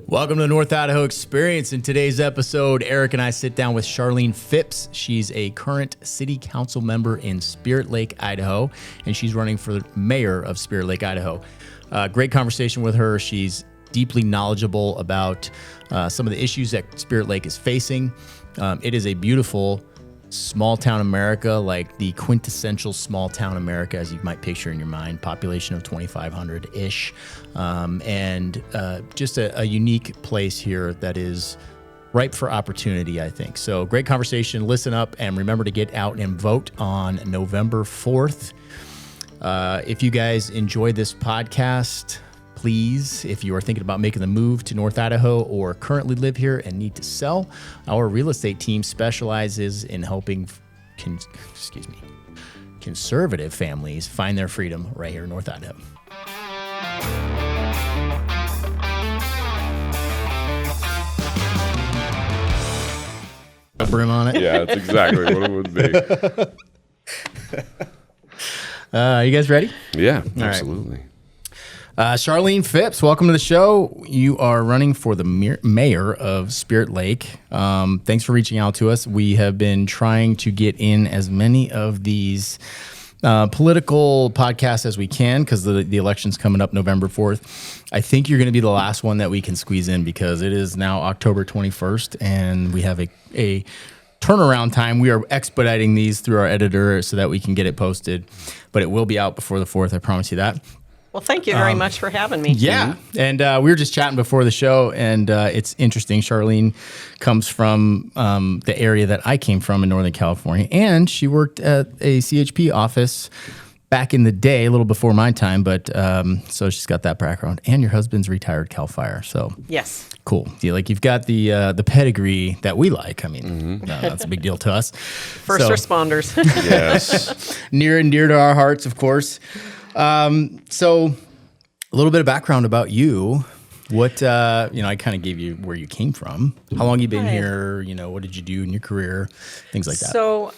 Welcome to the North Idaho Experience. In today's episode, Eric and I sit down with Charlene Phipps. She's a current city council member in Spirit Lake, Idaho, and she's running for mayor of Spirit Lake, Idaho. Great conversation with her. She's deeply knowledgeable about some of the issues that Spirit Lake is facing. It is a beautiful small town America, like the quintessential small town America, as you might picture in your mind, population of 2,500-ish, and just a unique place here that is ripe for opportunity, I think. So great conversation. Listen up and remember to get out and vote on November 4th. If you guys enjoy this podcast, please, if you are thinking about making the move to North Idaho or currently live here and need to sell, our real estate team specializes in helping conservative families find their freedom right here in North Idaho. A brim on it? Yeah, that's exactly what it would be. You guys ready? Yeah, All absolutely. Right. Charlene Phipps, welcome to the show. You are running for the mayor of Spirit Lake. Thanks for reaching out to us. We have been trying to get in as many of these political podcasts as we can because the election's coming up November 4th. I think you're going to be the last one that we can squeeze in because it is now October 21st and we have a turnaround time. We are expediting these through our editor so that we can get it posted, but it will be out before the 4th. I promise you that. Well, thank you very much for having me. Yeah, and we were just chatting before the show, and it's interesting. Charlene comes from the area that I came from in Northern California, and she worked at a CHP office back in the day, a little before my time, but so she's got that background. And your husband's retired Cal Fire, so yes, cool. You've got the pedigree that we like. I mean, that's a big deal to us. First responders. Yes. Near and dear to our hearts, of course. So a little bit of background about you. What, I kind of gave you where you came from. How long you been here? What did you do in your career? Things like that. So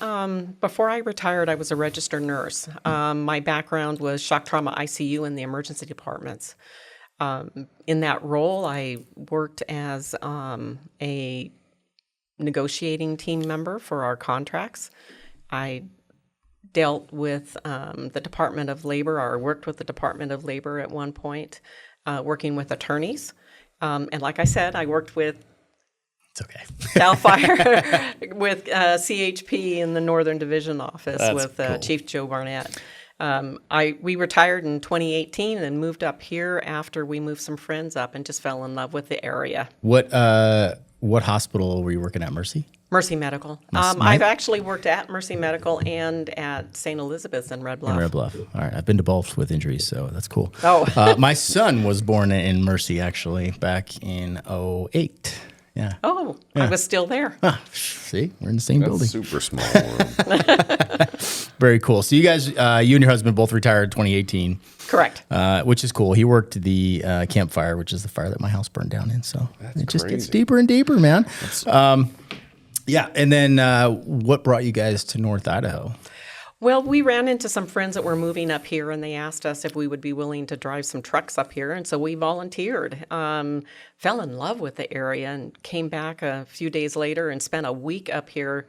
before I retired, I was a registered nurse. My background was shock trauma ICU in the emergency departments. In that role, I worked as a negotiating team member for our contracts. I dealt with the Department of Labor, or worked with the Department of Labor at one point, working with attorneys. And like I said, I worked with Cal Fire, with CHP in the Northern Division office. That's with cool. Chief Joe Barnett. We retired in 2018 and moved up here after we moved some friends up and just fell in love with the area. What hospital were you working at, Mercy? Mercy Medical. I've actually worked at Mercy Medical and at St. Elizabeth's in Red Bluff. In Red Bluff. All right. I've been to both with injuries, so that's cool. Oh. My son was born in Mercy, actually, back in 2008. Yeah. Oh, yeah. I was still there. See, we're in the same building. Super small world. Very cool. So you guys, you and your husband both retired 2018. Correct. Which is cool. He worked the campfire, which is the fire that my house burned down in. So That's just crazy. gets deeper and deeper, man. Yeah. And then what brought you guys to North Idaho? Well, we ran into some friends that were moving up here, and they asked us if we would be willing to drive some trucks up here, and so we volunteered. Fell in love with the area and came back a few days later and spent a week up here,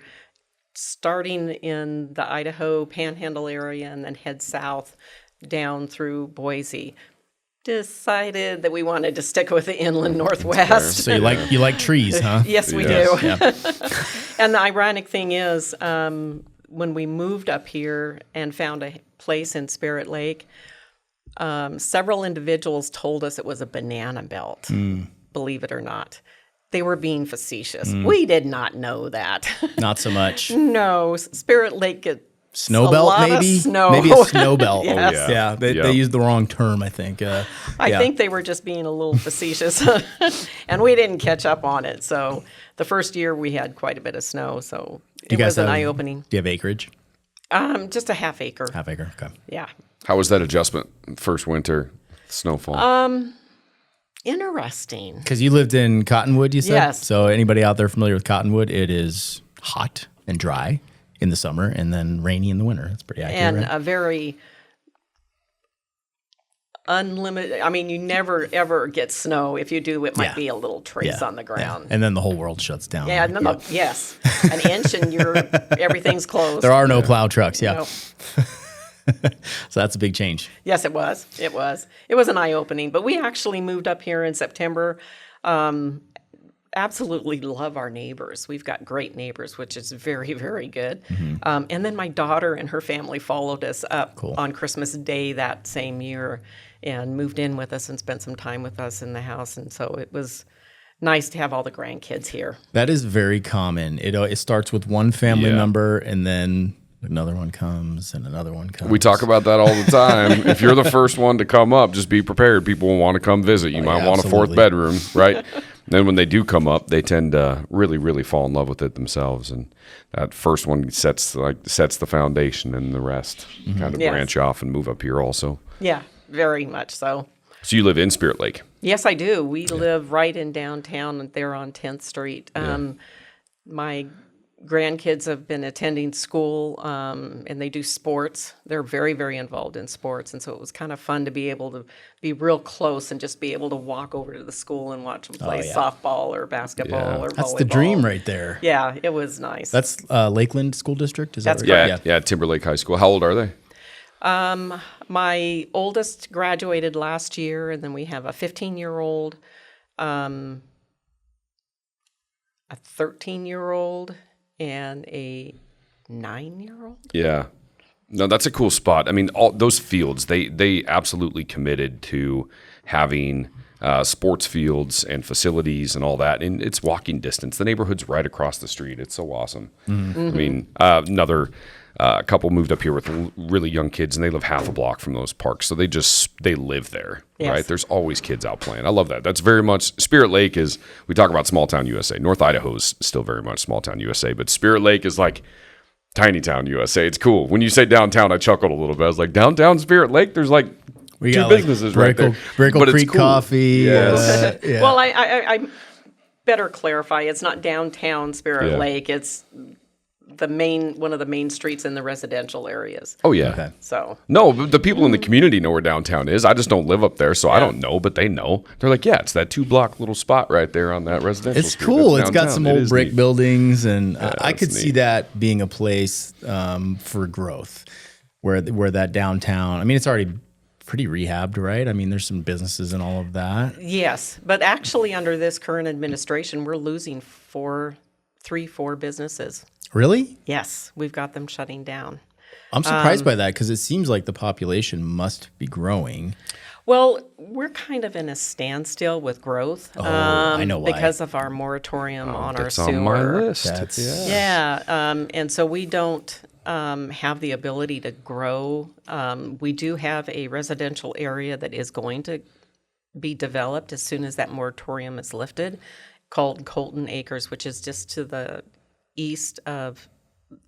starting in the Idaho Panhandle area and then head south down through Boise. Decided that we wanted to stick with the inland Northwest. So you like trees, huh? Yes, we do. Yeah. And the ironic thing is, when we moved up here and found a place in Spirit Lake, several individuals told us it was a banana belt, believe it or not. They were being facetious. We did not know that. Not so much. No, Spirit Lake gets snow a belt, lot maybe? of snow. Maybe a snow belt. Yes. Oh, yeah. They used the wrong term, I think. I think they were just being a little facetious, and we didn't catch up on it. So the first year we had quite a bit of snow, so it was an eye-opening. Do you have acreage? Just a half acre. Half acre, okay. Yeah. How was that adjustment first winter, snowfall? Interesting. Because you lived in Cottonwood, you said? Yes. So anybody out there familiar with Cottonwood, it is hot and dry in the summer and then rainy in the winter. That's pretty accurate. And right? a very unlimited. I mean, you never ever get snow. If you do, it might be a little trace on the ground. And then the whole world shuts down. Yeah, yes, an inch and everything's closed. There are no plow trucks. Yeah. Nope. So that's a big change. Yes, it was. It was an eye-opening. But we actually moved up here in September. Absolutely love our neighbors. We've got great neighbors, which is very, very good. And then my daughter and her family followed us up on Christmas Day that same year and moved in with us and spent some time with us in the house. And so it was nice to have all the grandkids here. That is very common. It starts with one family member, and then another one comes, and another one comes. We talk about that all the time. If you're the first one to come up, just be prepared. People will want to come visit. You might want a fourth bedroom, right? Then when they do come up, they tend to really, really fall in love with it themselves. And that first one sets the foundation, and the rest kind of branch off and move up here also. Yeah, very much so. So you live in Spirit Lake? Yes, I do. We live right in downtown, there on 10th Street. My grandkids have been attending school, and they do sports. They're very, very involved in sports, and so it was kind of fun to be able to be real close and just be able to walk over to the school and watch them play softball or basketball or volleyball. That's the dream right there. Yeah, it was nice. That's Lakeland School District? Is That's that right? correct. Yeah, Timberlake High School. How old are they? My oldest graduated last year, and then we have a 15-year-old, a 13-year-old, and a 9-year-old. Yeah. No, that's a cool spot. I mean, all those fields, they absolutely committed to having sports fields and facilities and all that. And it's walking distance. The neighborhood's right across the street. It's so awesome. I mean, another couple moved up here with really young kids, and they live half a block from those parks. So they live there, right? There's always kids out playing. I love that. That's very much, Spirit Lake is, we talk about small town USA. North Idaho is still very much small town USA, but Spirit Lake is like tiny town USA. It's cool. When you say downtown, I chuckled a little bit. I was like, downtown Spirit Lake? There's like two businesses right there. Brickle But it's Creek cool. Coffee. Yes. Well, I better clarify. It's not downtown Spirit Lake. It's one of the main streets in the residential areas. Oh, yeah. Okay. So No, but the people in the community know where downtown is. I just don't live up there, so I don't know, but they know. They're like, yeah, it's that 2-block little spot right there on that residential It's street. cool. That's It's got downtown. some It old is brick neat. buildings, and I could it's see neat. that being a place for growth, where that downtown. I mean, it's already pretty rehabbed, right? I mean, there's some businesses and all of that. yes, but actually under this current administration, we're losing 4 businesses. Really? Yes, we've got them shutting down. I'm surprised by that, because it seems like the population must be growing. Well, we're kind of in a standstill with growth. I know why. Because of our moratorium on our That's sewer. on my list. That's- Yeah, and so we don't have the ability to grow. We do have a residential area that is going to be developed as soon as that moratorium is lifted, called Colton Acres, which is just to the east of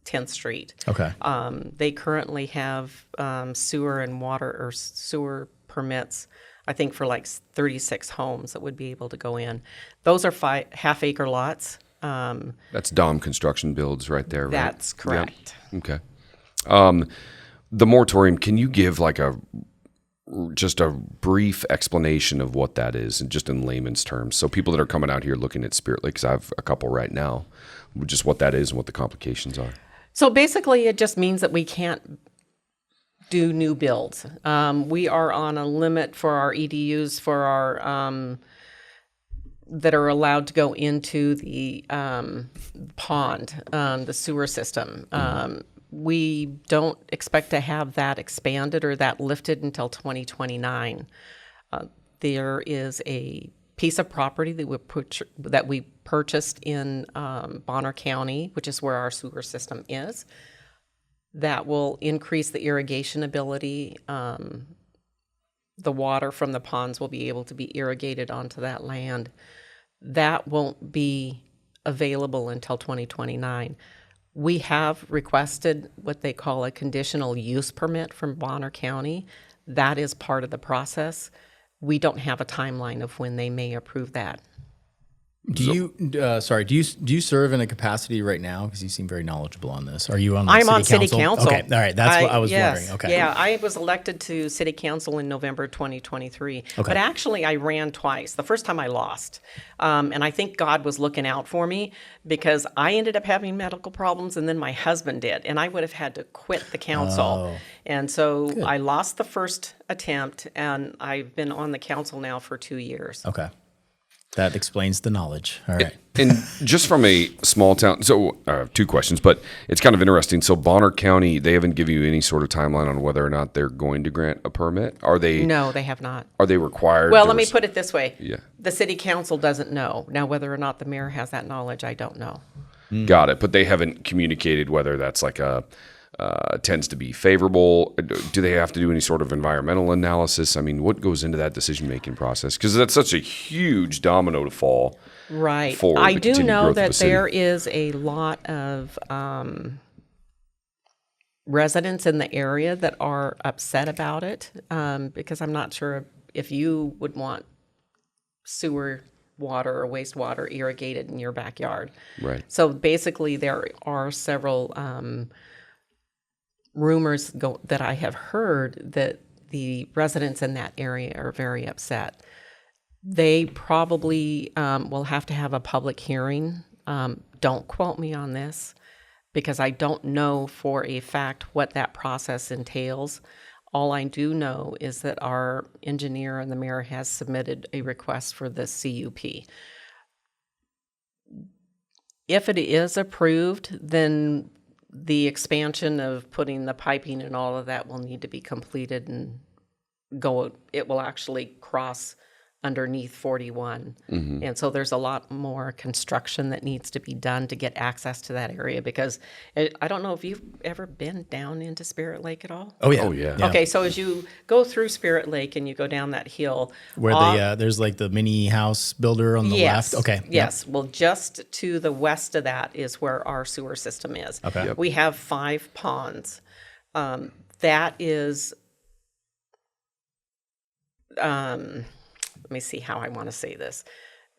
10th Street. Okay. They currently have sewer and water or sewer permits, I think, for like 36 homes that would be able to go in. Those are half-acre lots. That's Dom Construction Builds right there, right? That's correct. Yep. Okay. The moratorium, can you give like just a brief explanation of what that is, and just in layman's terms, so people that are coming out here looking at Spirit Lake, because I have a couple right now, just what that is and what the complications are? So basically, it just means that we can't do new builds. We are on a limit for our EDUs for our that are allowed to go into the pond, the sewer system. We don't expect to have that expanded or that lifted until 2029. There is a piece of property that we purchased in Bonner County, which is where our sewer system is, that will increase the irrigation ability. The water from the ponds will be able to be irrigated onto that land. That won't be available until 2029. We have requested what they call a conditional use permit from Bonner County. That is part of the process. We don't have a timeline of when they may approve that. Do you serve in a capacity right now? Because you seem very knowledgeable on this. Are you on like, I'm on city council. Okay, all right. That's what I was yes, wondering. Okay. Yeah, I was elected to city council in November 2023. Okay. But actually, I ran twice. The first time I lost. And I think God was looking out for me because I ended up having medical problems and then my husband did. And I would have had to quit the council. Oh. And so I lost the first attempt and I've been on the council now for 2 years. Okay. That explains the knowledge. All right. And just from a small town, so two questions, but it's kind of interesting. So Bonner County, they haven't given you any sort of timeline on whether or not they're going to grant a permit. Are they? No, they have not. Are they required? Well, let me put it this way. Yeah. The city council doesn't know. Now, whether or not the mayor has that knowledge, I don't know. Got it. But they haven't communicated whether that's like tends to be favorable. Do they have to do any sort of environmental analysis? I mean, what goes into that decision-making process? Because that's such a huge domino to fall. Right. For I the do continued know growth of that the city. there is a lot of residents in the area that are upset about it because I'm not sure if you would want sewer water or wastewater irrigated in your backyard. Right. So basically, there are several rumors that I have heard that the residents in that area are very upset. They probably will have to have a public hearing. Don't quote me on this because I don't know for a fact what that process entails. All I do know is that our engineer and the mayor has submitted a request for the CUP. If it is approved, then the expansion of putting the piping and all of that will need to be completed and it will actually cross underneath 41. Mm-hmm. And so there's a lot more construction that needs to be done to get access to that area because I don't know if you've ever been down into Spirit Lake at all. Oh yeah. Oh, yeah. Okay, so as you go through Spirit Lake and you go down that hill, Where there's like the mini house builder on the yes, left. Okay. Yes. Well, just to the west of that is where our sewer system is. Okay. Yep. We have 5 ponds. That is, let me see how I want to say this.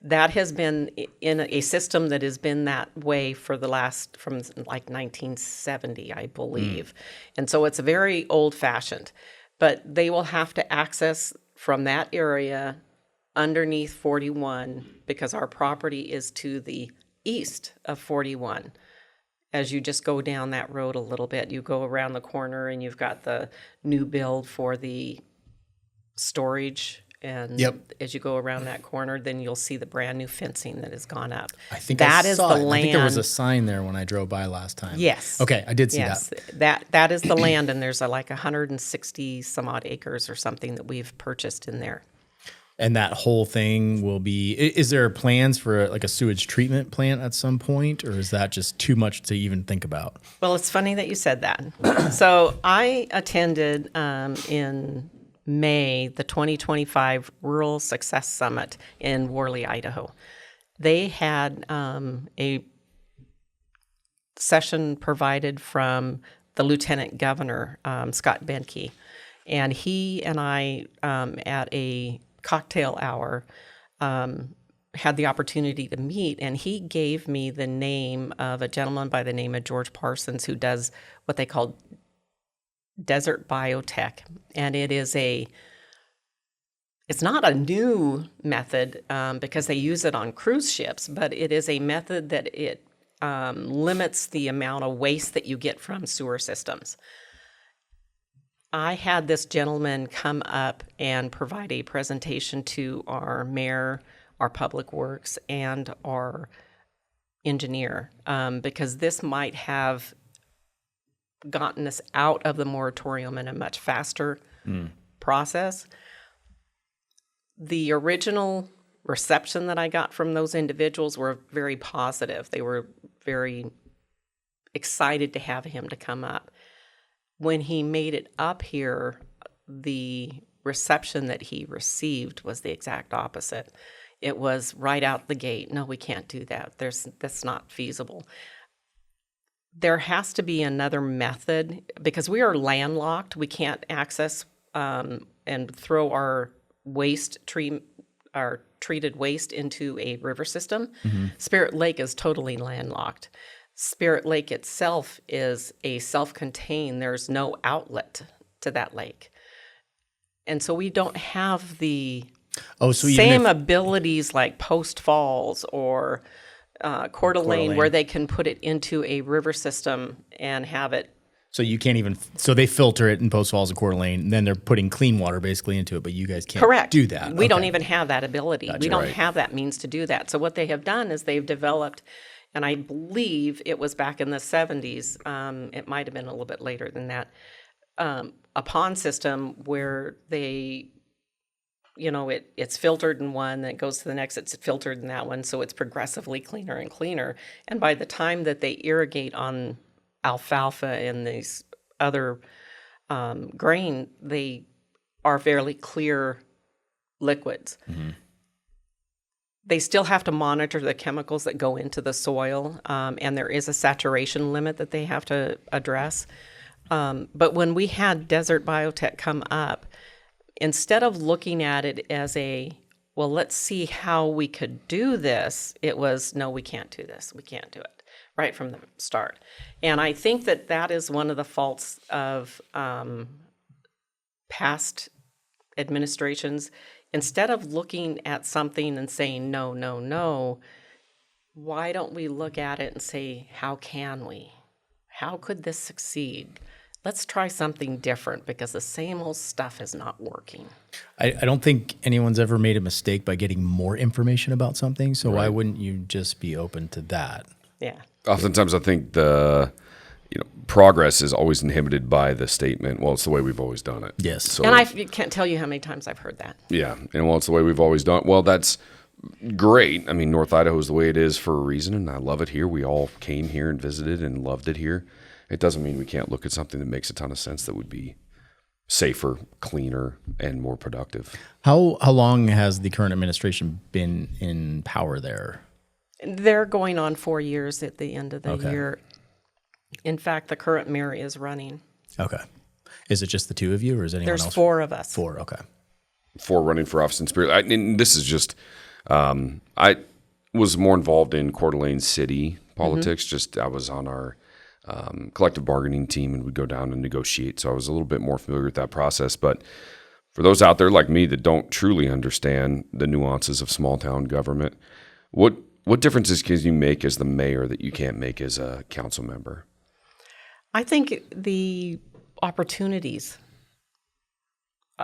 That has been in a system that has been that way from like 1970, I believe. And so it's very old fashioned, but they will have to access from that area underneath 41 because our property is to the east of 41. As you just go down that road a little bit, you go around the corner and you've got the new build for the storage. And as you go around that corner, then you'll see the brand new fencing that has gone up. I think that I is saw the it. land. I think there was a sign there when I drove by last time. Yes. Okay, I did see that. That is the land, and there's like 160 some odd acres or something that we've purchased in there. And that whole thing will be. Is there plans for like a sewage treatment plant at some point, or is that just too much to even think about? Well, it's funny that you said that. So I attended in May, the 2025 Rural Success Summit in Worley, Idaho. They had a session provided from the Lieutenant Governor, Scott Benke, and he and I, at a cocktail hour, had the opportunity to meet, and he gave me the name of a gentleman by the name of George Parsons who does what they call desert biotech, and it's not a new method because they use it on cruise ships, but it is a method that it limits the amount of waste that you get from sewer systems. I had this gentleman come up and provide a presentation to our mayor, our public works, and our engineer because this might have gotten us out of the moratorium in a much faster process. The original reception that I got from those individuals were very positive. They were very excited to have him to come up. When he made it up here, the reception that he received was the exact opposite. It was right out the gate. No, we can't do that. That's not feasible. There has to be another method because we are landlocked. We can't access and throw our waste our treated waste into a river system. Spirit Lake is totally landlocked. Spirit Lake itself is a self-contained, there's no outlet to that lake. And so we don't have the same abilities like Post Falls or Coeur d'Alene where they can put it into a river system and have it. So you can't even, so they filter it in Post Falls and Coeur d'Alene, and then they're putting clean water basically into it, but you guys can't do that. We don't even have that ability. We don't have that means to do that. So what they have done is they've developed, and I believe it was back in the 70s, it might have been a little bit later than that, a pond system where they, it's filtered in one, then it goes to the next, it's filtered in that one, so it's progressively cleaner and cleaner. And by the time that they irrigate on alfalfa and these other grain, they are fairly clear liquids. They still have to monitor the chemicals that go into the soil, and there is a saturation limit that they have to address. But when we had Desert Biotech come up, instead of looking at it as let's see how we could do this, it was, no, we can't do this. We can't do it right from the start. And I think that is one of the faults of past administrations. Instead of looking at something and saying, no, no, no, why don't we look at it and say, how can we? How could this succeed? Let's try something different because the same old stuff is not working. I don't think anyone's ever made a mistake by getting more information about something. So why wouldn't you just be open to that? Yeah. Oftentimes I think the progress is always inhibited by the statement, well, it's the way we've always done it. Yes. So, and I can't tell you how many times I've heard that. Yeah. And well, it's the way we've always done it. Well, that's great. I mean, North Idaho is the way it is for a reason, and I love it here. We all came here and visited and loved it here. It doesn't mean we can't look at something that makes a ton of sense that would be safer, cleaner, and more productive. How long has the current administration been in power there? They're going on 4 years at the end of the year. In fact, the current mayor is running. Okay. Is it just the two of you, or is anyone else? There's 4 of us. 4, okay. 4 running for office in Spirit. And this is just, I was more involved in Coeur d'Alene city politics. Just I was on our collective bargaining team and would go down and negotiate. So I was a little bit more familiar with that process. But for those out there like me that don't truly understand the nuances of small town government, what differences can you make as the mayor that you can't make as a council member? I think the opportunities.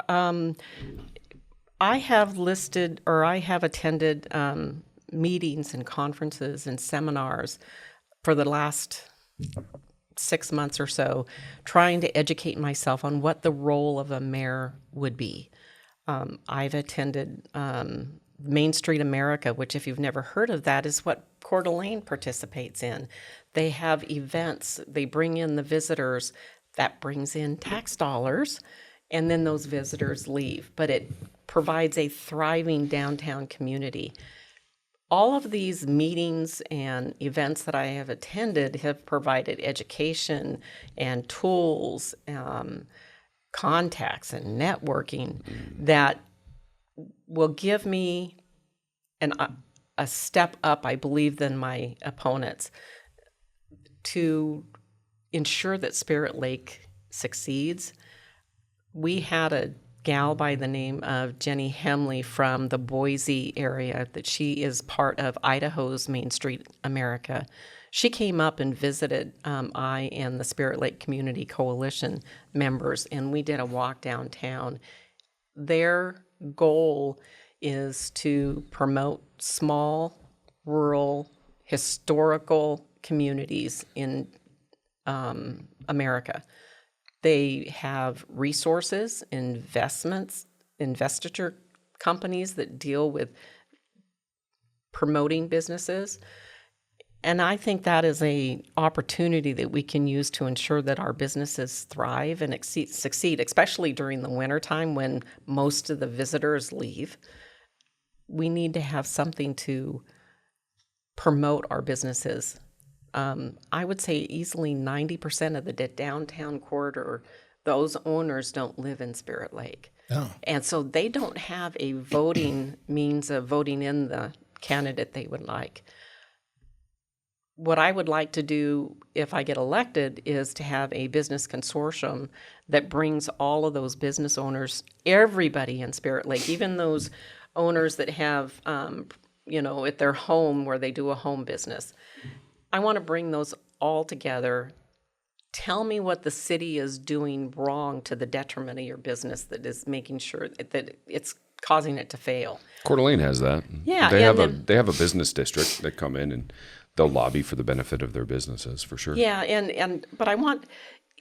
I have attended meetings and conferences and seminars for the last 6 months or so, trying to educate myself on what the role of a mayor would be. I've attended Main Street America, which if you've never heard of that, is what Coeur d'Alene participates in. They have events, they bring in the visitors, that brings in tax dollars, and then those visitors leave. But it provides a thriving downtown community. All of these meetings and events that I have attended have provided education and tools, contacts and networking that will give me a step up, I believe, than my opponents to ensure that Spirit Lake succeeds. We had a gal by the name of Jenny Hemley from the Boise area that she is part of Idaho's Main Street America. She came up and visited I and the Spirit Lake Community Coalition members, and we did a walk downtown. Their goal is to promote small, rural, historical communities in America. They have resources, investments, investiture companies that deal with promoting businesses. And I think that is an opportunity that we can use to ensure that our businesses thrive and succeed, especially during the wintertime when most of the visitors leave. We need to have something to promote our businesses. I would say easily 90% of the downtown corridor, those owners don't live in Spirit Lake. Oh. And so they don't have a voting means of voting in the candidate they would like. What I would like to do if I get elected is to have a business consortium that brings all of those business owners, everybody in Spirit Lake, even those owners that have, at their home where they do a home business. I want to bring those all together. Tell me what the city is doing wrong to the detriment of your business that is making sure that it's causing it to fail. Coeur d'Alene has that. Yeah, they have a business district that come in and they'll lobby for the benefit of their businesses for sure. Yeah, but I want,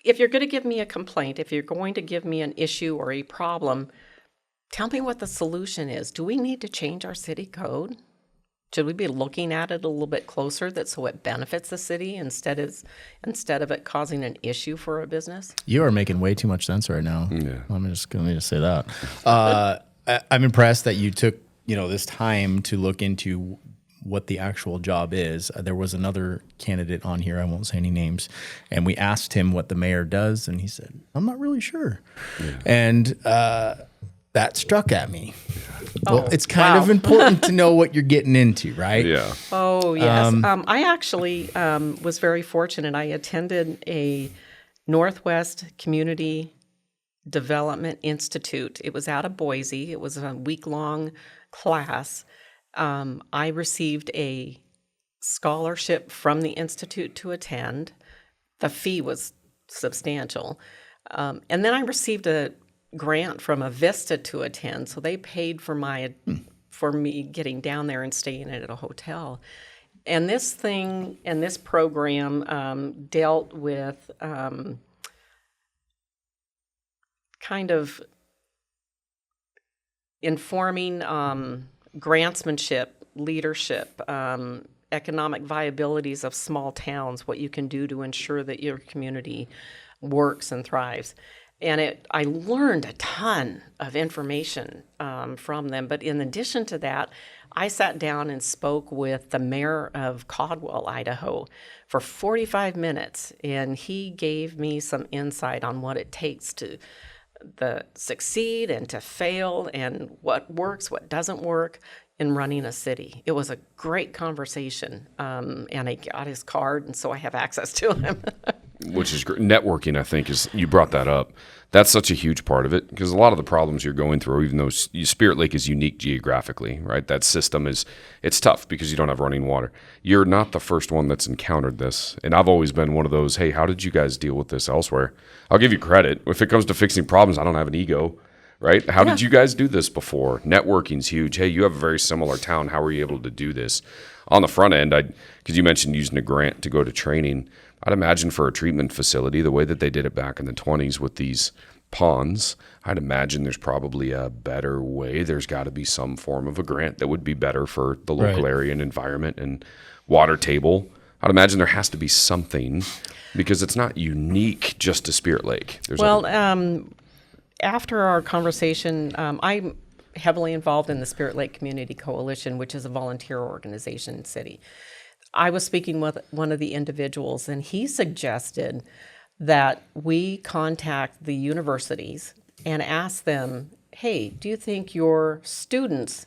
if you're going to give me a complaint, if you're going to give me an issue or a problem, tell me what the solution is. Do we need to change our city code? Should we be looking at it a little bit closer so it benefits the city instead of it causing an issue for a business? You are making way too much sense right now. Yeah. I'm just going to say that. I'm impressed that you took this time to look into what the actual job is. There was another candidate on here, I won't say any names, and we asked him what the mayor does, and he said, I'm not really sure. Yeah. And that struck at me. Well, it's kind of important to know what you're getting into, right? Yeah. Oh, yes. I actually was very fortunate. I attended a Northwest Community Development Institute. It was out of Boise. It was a week-long class. I received a scholarship from the Institute to attend. The fee was substantial. And then I received a grant from a Vista to attend, so they paid for me getting down there and staying at a hotel. And this program dealt with kind of informing grantsmanship, leadership, economic viabilities of small towns, what you can do to ensure that your community works and thrives. And I learned a ton of information from them. But in addition to that, I sat down and spoke with the mayor of Caldwell, Idaho, for 45 minutes. And he gave me some insight on what it takes to succeed and to fail and what works, what doesn't work in running a city. It was a great conversation. And I got his card, and so I have access to him. Which is great. Networking, I think, you brought that up. That's such a huge part of it, because a lot of the problems you're going through, even though Spirit Lake is unique geographically, right? That system it's tough because you don't have running water. You're not the first one that's encountered this. And I've always been one of those, hey, how did you guys deal with this elsewhere? I'll give you credit. If it comes to fixing problems, I don't have an ego, right? How did you guys do this before? Networking's huge. Hey, you have a very similar town. How were you able to do this? On the front end, because you mentioned using a grant to go to training, I'd imagine for a treatment facility, the way that they did it back in the 20s with these ponds, I'd imagine there's probably a better way. There's got to be some form of a grant that would be better for the local area and environment and water table. I'd imagine there has to be something, because it's not unique just to Spirit Lake. After our conversation, I'm heavily involved in the Spirit Lake Community Coalition, which is a volunteer organization in the city. I was speaking with one of the individuals, and he suggested that we contact the universities and ask them, hey, do you think your students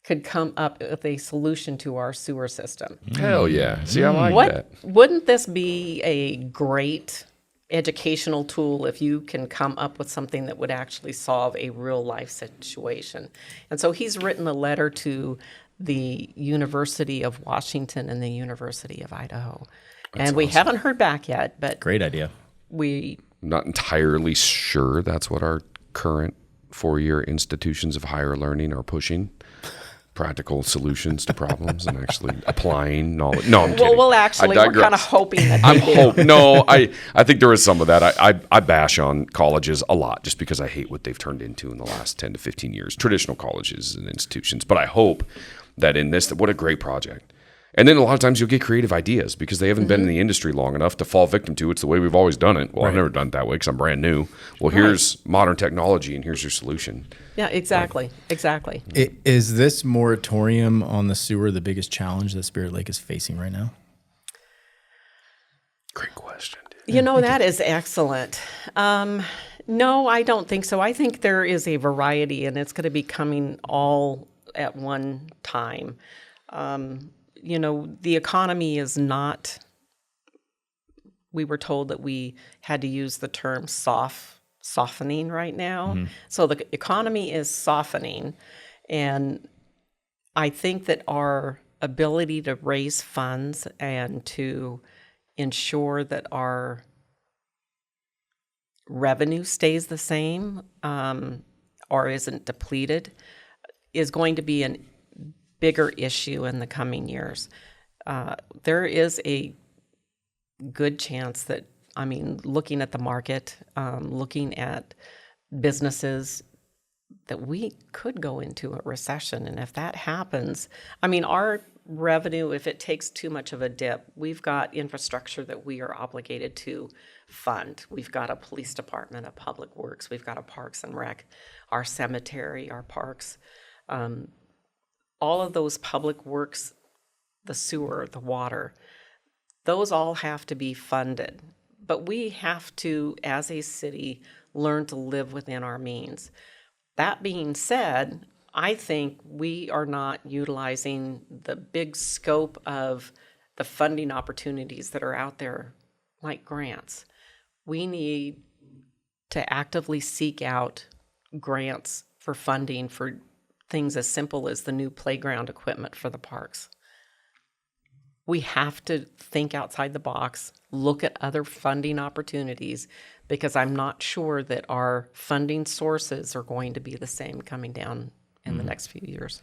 could come up with a solution to our sewer system? Hell yeah. See, I like that. Wouldn't this be a great educational tool if you can come up with something that would actually solve a real life situation? And so he's written a letter to the University of Washington and the University of Idaho. And we haven't heard back yet, but great idea. I'm not entirely sure that's what our current 4-year institutions of higher learning are pushing. Practical solutions to problems and actually applying knowledge. No, I'm kidding. Well, actually, we're kind of hoping that they do. No, I think there is some of that. I bash on colleges a lot just because I hate what they've turned into in the last 10 to 15 years, traditional colleges and institutions. But I hope that in this, what a great project. And then a lot of times you'll get creative ideas because they haven't been in the industry long enough to fall victim to. It's the way we've always done it. Well, I've never done it that way because I'm brand new. Well, here's modern technology and here's your solution. Yeah, exactly. Exactly. Is this moratorium on the sewer the biggest challenge that Spirit Lake is facing right now? Great question, dude. That is excellent. No, I don't think so. I think there is a variety, and it's going to be coming all at one time. The economy is not, we were told that we had to use the term softening right now. So the economy is softening, and I think that our ability to raise funds and to ensure that our revenue stays the same or isn't depleted is going to be a bigger issue in the coming years. There is a good chance that, looking at the market, looking at businesses, that we could go into a recession. And if that happens, our revenue, if it takes too much of a dip, we've got infrastructure that we are obligated to fund. We've got a police department, a public works, we've got a parks and rec, our cemetery, our parks, all of those public works, the sewer, the water, those all have to be funded. But we have to, as a city, learn to live within our means. That being said, I think we are not utilizing the big scope of the funding opportunities that are out there, like grants. We need to actively seek out grants for funding for things as simple as the new playground equipment for the parks. We have to think outside the box, look at other funding opportunities, because I'm not sure that our funding sources are going to be the same coming down in the next few years.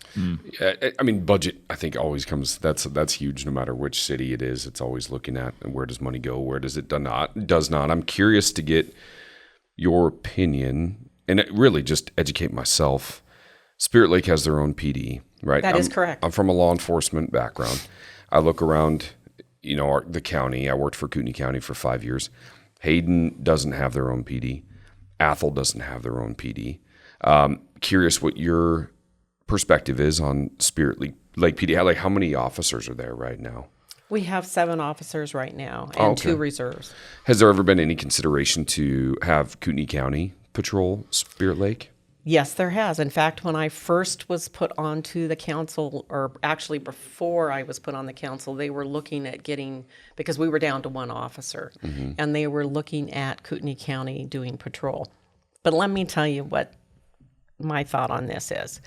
Budget, I think, always comes, that's huge no matter which city it is. It's always looking at where does money go, where does it does not. I'm curious to get your opinion and really just educate myself. Spirit Lake has their own PD, right? That is correct. I'm from a law enforcement background. I look around, the county. I worked for Kootenai County for 5 years. Hayden doesn't have their own PD. Athol doesn't have their own PD. Curious what your perspective is on Spirit Lake PD. Like, how many officers are there right now? We have 7 officers right now and 2 reserves. Has there ever been any consideration to have Kootenai County patrol Spirit Lake? Yes, there has. In fact, when I first was put onto the council, or actually before I was put on the council, they were looking at because we were down to 1 officer, and they were looking at Kootenai County doing patrol. But let me tell you what my thought on this is.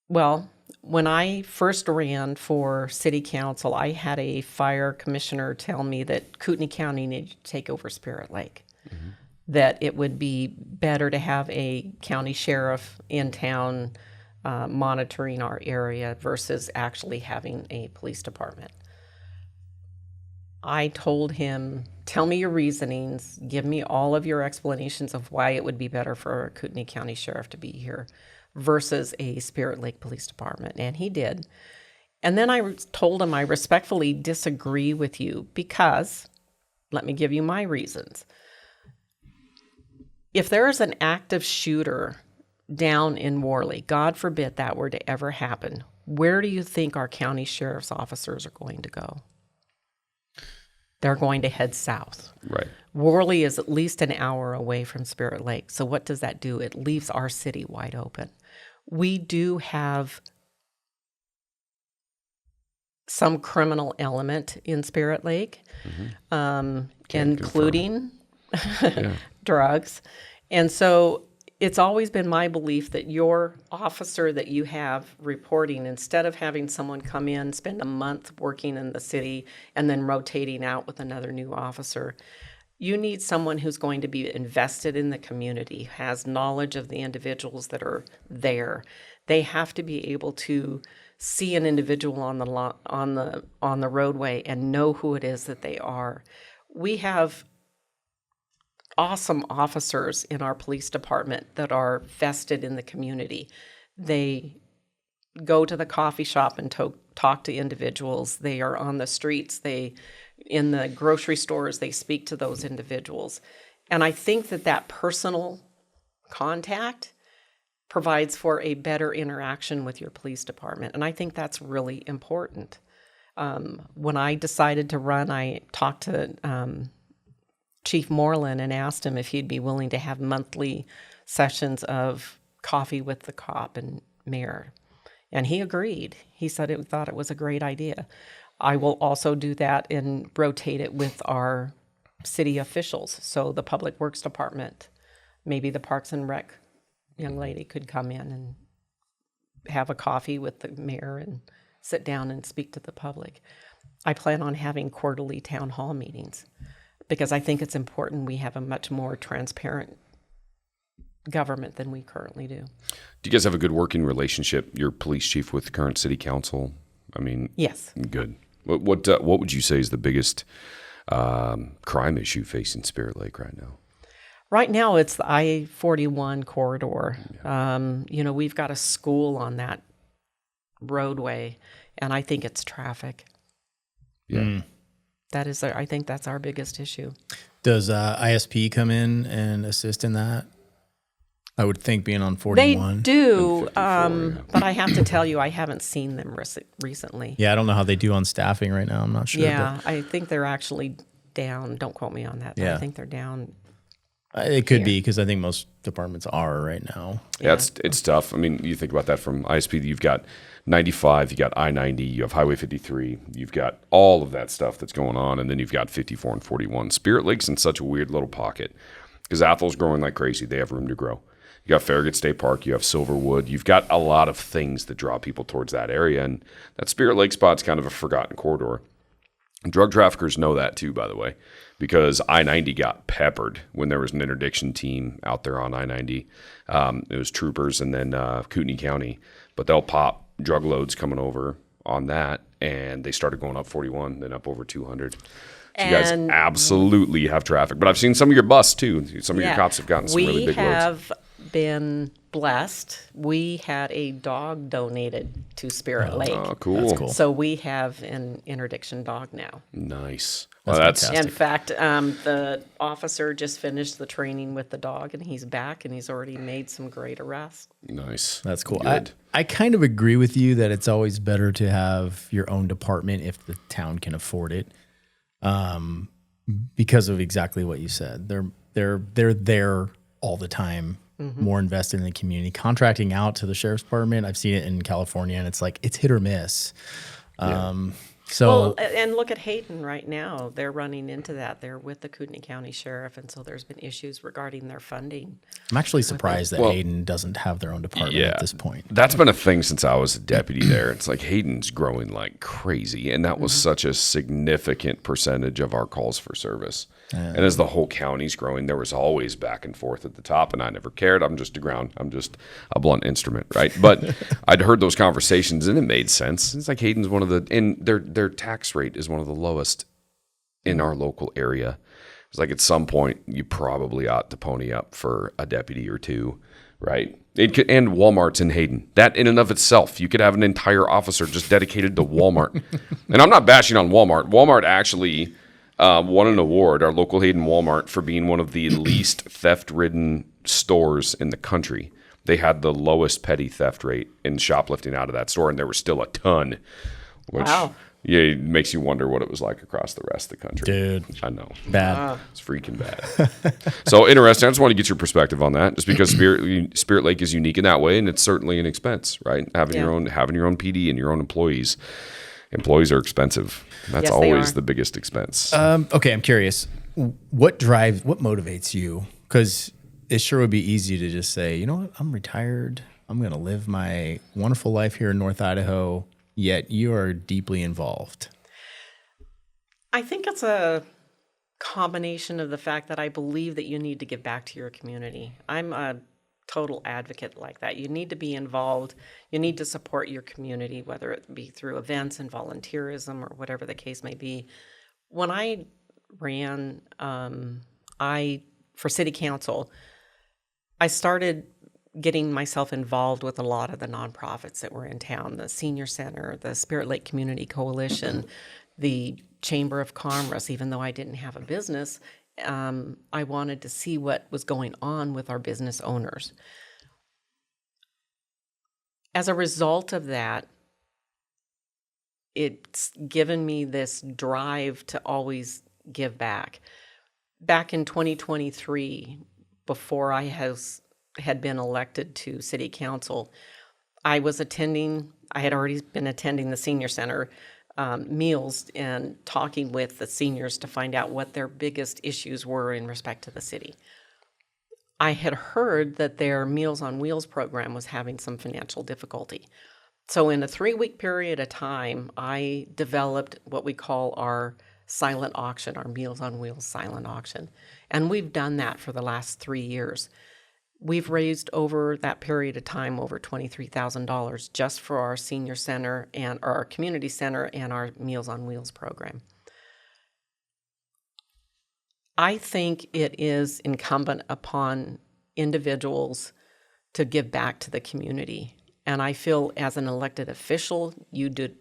Well, when I first ran for city council, I had a fire commissioner tell me that Kootenai County needed to take over Spirit Lake. That it would be better to have a county sheriff in town monitoring our area versus actually having a police department. I told him, tell me your reasonings, give me all of your explanations of why it would be better for a Kootenai County sheriff to be here versus a Spirit Lake Police Department. And he did. And then I told him I respectfully disagree with you because, let me give you my reasons. If there is an active shooter down in Worley, God forbid that were to ever happen, where do you think our county sheriff's officers are going to go? They're going to head south. Right. Worley is at least an hour away from Spirit Lake. So what does that do? It leaves our city wide open. We do have some criminal element in Spirit Lake, including drugs. And so it's always been my belief that your officer that you have reporting, instead of having someone come in, spend a month working in the city, and then rotating out with another new officer, you need someone who's going to be invested in the community, has knowledge of the individuals that are there. They have to be able to see an individual on the roadway and know who it is that they are. We have awesome officers in our police department that are vested in the community. They go to the coffee shop and talk to individuals. They are on the streets. In the grocery stores, they speak to those individuals. And I think that personal contact provides for a better interaction with your police department. And I think that's really important. When I decided to run, I talked to Chief Moreland and asked him if he'd be willing to have monthly sessions of coffee with the cop and mayor. And he agreed. He said it thought it was a great idea. I will also do that and rotate it with our city officials. So the Public Works Department, maybe the Parks and Rec young lady could come in and have a coffee with the mayor and sit down and speak to the public. I plan on having quarterly town hall meetings because I think it's important we have a much more transparent government than we currently do. Do you guys have a good working relationship, your police chief with the current city council? I mean, yes. Good. What would you say is the biggest crime issue facing Spirit Lake right now? Right now, it's the I-41 corridor. Yeah. We've got a school on that roadway, and I think it's traffic. Yeah. I think that's our biggest issue. Does ISP come in and assist in that? I would think being on 41. They do, but I have to tell you, I haven't seen them recently. Yeah, I don't know how they do on staffing right now. I'm not sure. Yeah, I think they're actually down. Don't quote me on that, but Yeah. I think they're down. It could be because I think most departments are right now. Yeah, it's tough. I mean, you think about that from ISP, you've got 95, you got I-90, you have Highway 53, you've got all of that stuff that's going on, and then you've got 54 and 41. Spirit Lake's in such a weird little pocket because Athol's growing like crazy. They have room to grow. You got Farragut State Park, you have Silverwood. You've got a lot of things that draw people towards that area, and that Spirit Lake spot's kind of a forgotten corridor. And drug traffickers know that too, by the way, because I-90 got peppered when there was an interdiction team out there on I-90. It was troopers and then Kootenai County, but they'll pop drug loads coming over on that, and they started going up 41, then up over 200. So you guys absolutely have traffic. But I've seen some of your busts too. Some of your cops have gotten some really big loads. We have been blessed. We had a dog donated to Spirit Lake. Oh, cool. That's cool. So we have an interdiction dog now. Nice. That's fantastic. In fact, the officer just finished the training with the dog, and he's back, and he's already made some great arrests. Nice. That's cool. Good. I kind of agree with you that it's always better to have your own department if the town can afford it, because of exactly what you said. They're there all the time, more invested in the community. Contracting out to the sheriff's department, I've seen it in California, and it's like it's hit or miss. Well, and look at Hayden right now. They're running into that. They're with the Kootenai County Sheriff, and so there's been issues regarding their funding. I'm actually surprised that Hayden doesn't have their own department at this point. That's been a thing since I was a deputy there. It's like Hayden's growing like crazy, and that was such a significant percentage of our calls for service. And as the whole county's growing, there was always back and forth at the top, and I never cared. I'm just a blunt instrument, right? But I'd heard those conversations, and it made sense. It's like Hayden's and their tax rate is one of the lowest in our local area. It's like at some point you probably ought to pony up for a deputy or two, right? And Walmart's in Hayden. That in and of itself, you could have an entire officer just dedicated to Walmart. And I'm not bashing on Walmart. Walmart actually won an award, our local Hayden Walmart, for being one of the least theft-ridden stores in the country. They had the lowest petty theft rate in shoplifting out of that store, and there were still a ton. Which, wow. Yeah, it makes you wonder what it was like across the rest of the country. Dude. I know. Bad. It's freaking bad. So interesting. I just want to get your perspective on that, just because Spirit Lake is unique in that way, and it's certainly an expense, right? Having your own PD and your own employees. Employees are expensive. That's always the biggest expense. Okay, I'm curious. What motivates you? Because it sure would be easy to just say, you know what, I'm retired. I'm going to live my wonderful life here in North Idaho, yet you are deeply involved. I think it's a combination of the fact that I believe that you need to give back to your community. I'm a total advocate like that. You need to be involved. You need to support your community, whether it be through events and volunteerism or whatever the case may be. When I ran for city council, I started getting myself involved with a lot of the nonprofits that were in town, the Senior Center, the Spirit Lake Community Coalition, the Chamber of Commerce. Even though I didn't have a business, I wanted to see what was going on with our business owners. As a result of that, it's given me this drive to always give back. back in 2023, before I had been elected to city council, I had already been attending the senior center meals and talking with the seniors to find out what their biggest issues were in respect to the city. I had heard that their Meals on Wheels program was having some financial difficulty. So in a 3-week period of time, I developed what we call our silent auction, our Meals on Wheels silent auction. And we've done that for the last 3 years. We've raised over that period of time over $23,000 just for our senior center and our community center and our Meals on Wheels program. I think it is incumbent upon individuals to give back to the community. And I feel as an elected official,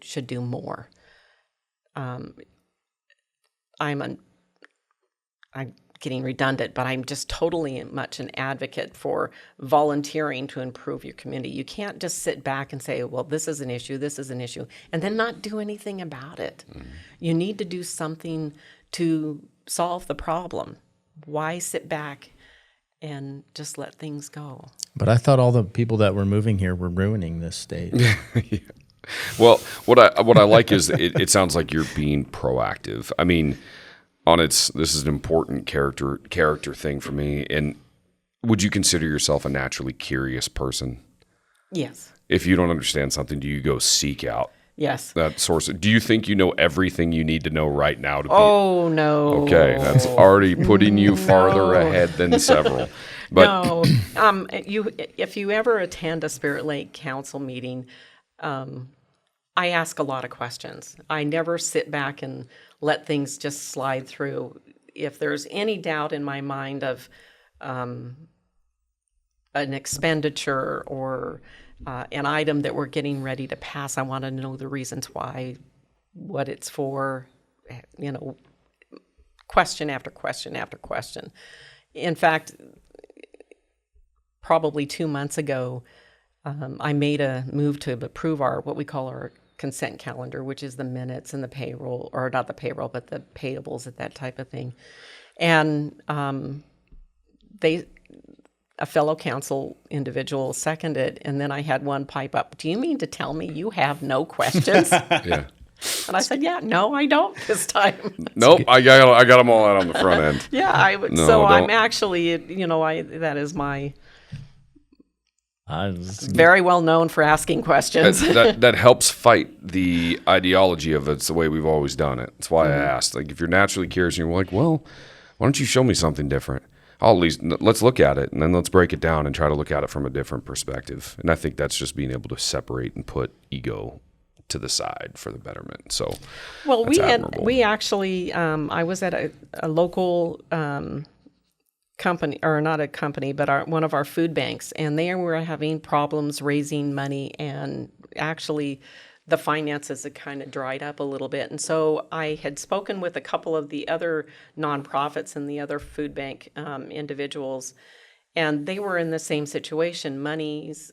should do more. I'm getting redundant, but I'm just totally much an advocate for volunteering to improve your community. You can't just sit back and say, well, this is an issue, and then not do anything about it. You need to do something to solve the problem. Why sit back and just let things go? But I thought all the people that were moving here were ruining this state. Yeah. Well, what I like is it sounds like you're being proactive. I mean, this is an important character thing for me. And would you consider yourself a naturally curious person? Yes. If you don't understand something, do you go seek out Yes. that source? Do you think you know everything you need to know right now to be? Oh, no. Okay, that's already putting you farther ahead than several. But No. If you ever attend a Spirit Lake Council meeting, I ask a lot of questions. I never sit back and let things just slide through. If there's any doubt in my mind of an expenditure or an item that we're getting ready to pass, I want to know the reasons why, what it's for, question after question after question. In fact, probably 2 months ago, I made a move to approve what we call our consent calendar, which is the minutes and the payroll, or not the payroll, but the payables and that type of thing. And a fellow council individual seconded, and then I had one pipe up, "Do you mean to tell me you have no questions?" yeah. And I said, "Yeah, no, I don't this time." Nope, I got them all out on the front end. Yeah, I would. No, so don't. I'm actually, that is my very well known for asking questions. That helps fight the ideology of it's the way we've always done it. That's why I asked. Like, if you're naturally curious and you're like, well, why don't you show me something different? Let's look at it, and then let's break it down and try to look at it from a different perspective. And I think that's just being able to separate and put ego to the side for the betterment. So, well, admirable. we actually, I was at a local company, or not a company, but one of our food banks, and they were having problems raising money, and actually the finances had kind of dried up a little bit. And so I had spoken with a couple of the other nonprofits and the other food bank individuals, and they were in the same situation. Money's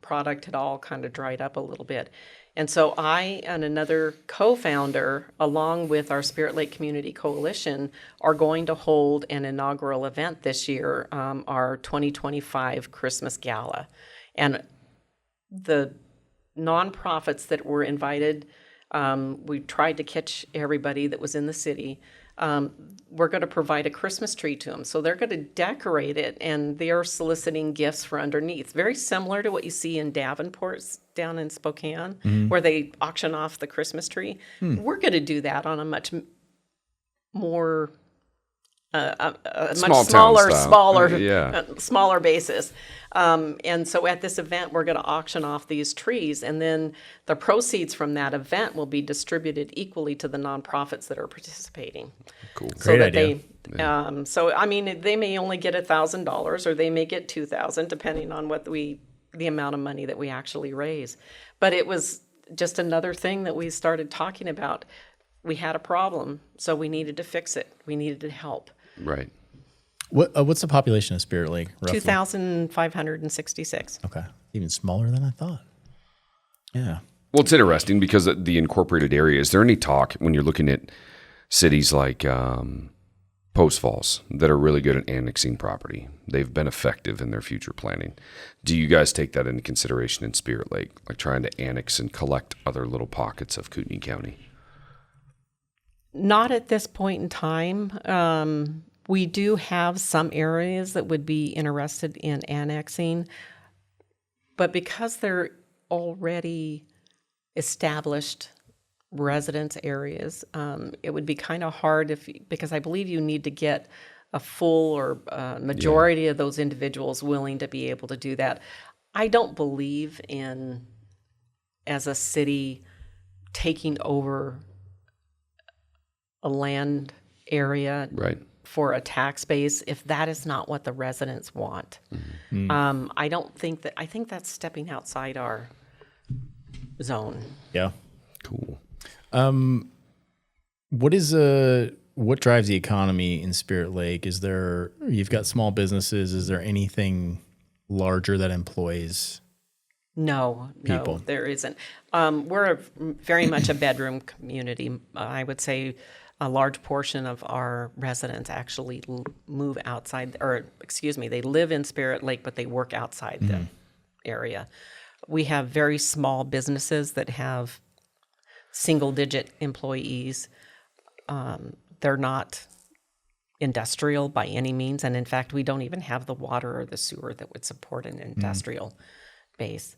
product had all kind of dried up a little bit. And so I and another co-founder, along with our Spirit Lake Community Coalition, are going to hold an inaugural event this year, our 2025 Christmas Gala. And the nonprofits that were invited, we tried to catch everybody that was in the city. We're going to provide a Christmas tree to them. So they're going to decorate it, and they're soliciting gifts for underneath. Very similar to what you see in Davenport down in Spokane, where they auction off the Christmas tree. We're going to do that on a much more a much smaller basis. And so at this event, we're going to auction off these trees, and then the proceeds from that event will be distributed equally to the nonprofits that are participating. Cool. So Great that idea. so I mean, they may only get $1,000, or they may get $2,000, depending on what the amount of money that we actually raise. But it was just another thing that we started talking about. We had a problem, so we needed to fix it. We needed to help. Right. What's the population of Spirit Lake, roughly? 2,566. Okay. Even smaller than I thought. Yeah. Well, it's interesting because the incorporated area, is there any talk when you're looking at cities like Post Falls that are really good at annexing property. They've been effective in their future planning. Do you guys take that into consideration in Spirit Lake, like trying to annex and collect other little pockets of Kootenai County? Not at this point in time. We do have some areas that would be interested in annexing, but because they're already established residence areas, it would be kind of hard because I believe you need to get a full or majority of those individuals willing to be able to do that. I don't believe in, as a city, taking over a land area for a tax base if that is not what the residents want. I think that's stepping outside our zone. Yeah. Cool. What drives the economy in Spirit Lake? You've got small businesses. Is there anything larger that employs No, people? there isn't. We're very much a bedroom community. I would say a large portion of our residents actually move outside, they live in Spirit Lake, but they work outside the area. We have very small businesses that have single-digit employees. They're not industrial by any means, and in fact, we don't even have the water or the sewer that would support an industrial base.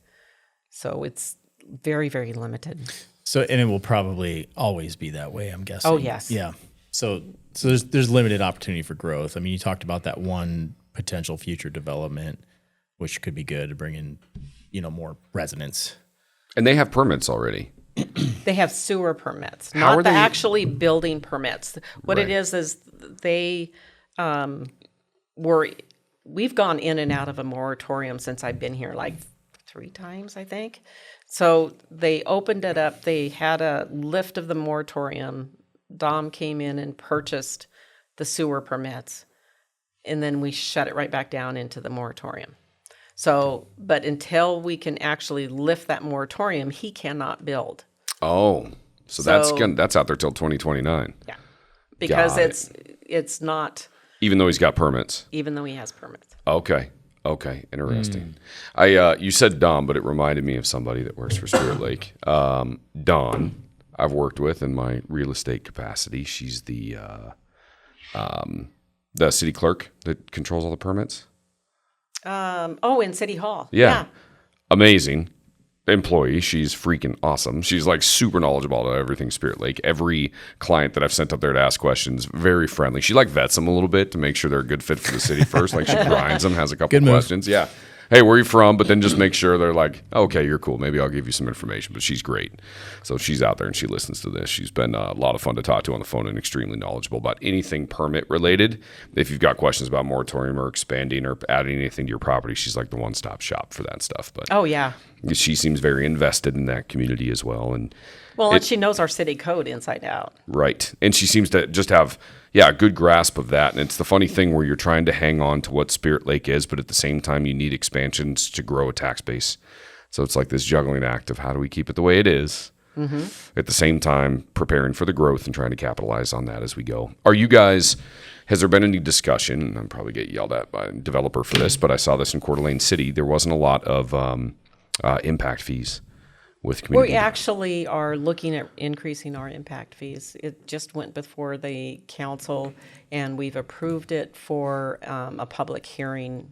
So it's very, very limited. And it will probably always be that way, I'm guessing. Oh, yes. Yeah. So there's limited opportunity for growth. I mean, you talked about that one potential future development, which could be good to bring in, more residents. And they have permits already. They have sewer permits, How are not the they- actually building permits. What it is they we've gone in and out of a moratorium since I've been here, like 3 times, I think. So they opened it up. They had a lift of the moratorium. Dom came in and purchased the sewer permits, and then we shut it right back down into the moratorium. So, but until we can actually lift that moratorium, he cannot build. Oh, so that's out there till 2029. Yeah, because Got it's not, Even though he's got permits. even though he has permits. Okay, interesting. You said Don, but it reminded me of somebody that works for Spirit Lake. Dawn, I've worked with in my real estate capacity. She's the city clerk that controls all the permits. In City Hall. Yeah. Amazing employee. She's freaking awesome. She's like super knowledgeable about everything Spirit Lake. Every client that I've sent up there to ask questions, very friendly. She like vets them a little bit to make sure they're a good fit for the city first. Like she grinds them, has a couple questions. Yeah. Hey, where are you from? But then just make sure they're like, okay, you're cool. Maybe I'll give you some information. But she's great. So she's out there and she listens to this. She's been a lot of fun to talk to on the phone and extremely knowledgeable about anything permit related. If you've got questions about moratorium or expanding or adding anything to your property, she's like the one-stop shop for that stuff. But Oh, yeah. she seems very invested in that community as well. And And she knows our city code inside out. right. And she seems to just have, a good grasp of that. And it's the funny thing where you're trying to hang on to what Spirit Lake is, but at the same time, you need expansions to grow a tax base. So it's like this juggling act of how do we keep it the way it is, at the same time preparing for the growth and trying to capitalize on that as we go. Are you guys, has there been any discussion, I'll probably get yelled at by a developer for this, but I saw this in Coeur d'Alene City, there wasn't a lot of impact fees with community. We actually are looking at increasing our impact fees. It just went before the council, and we've approved it for a public hearing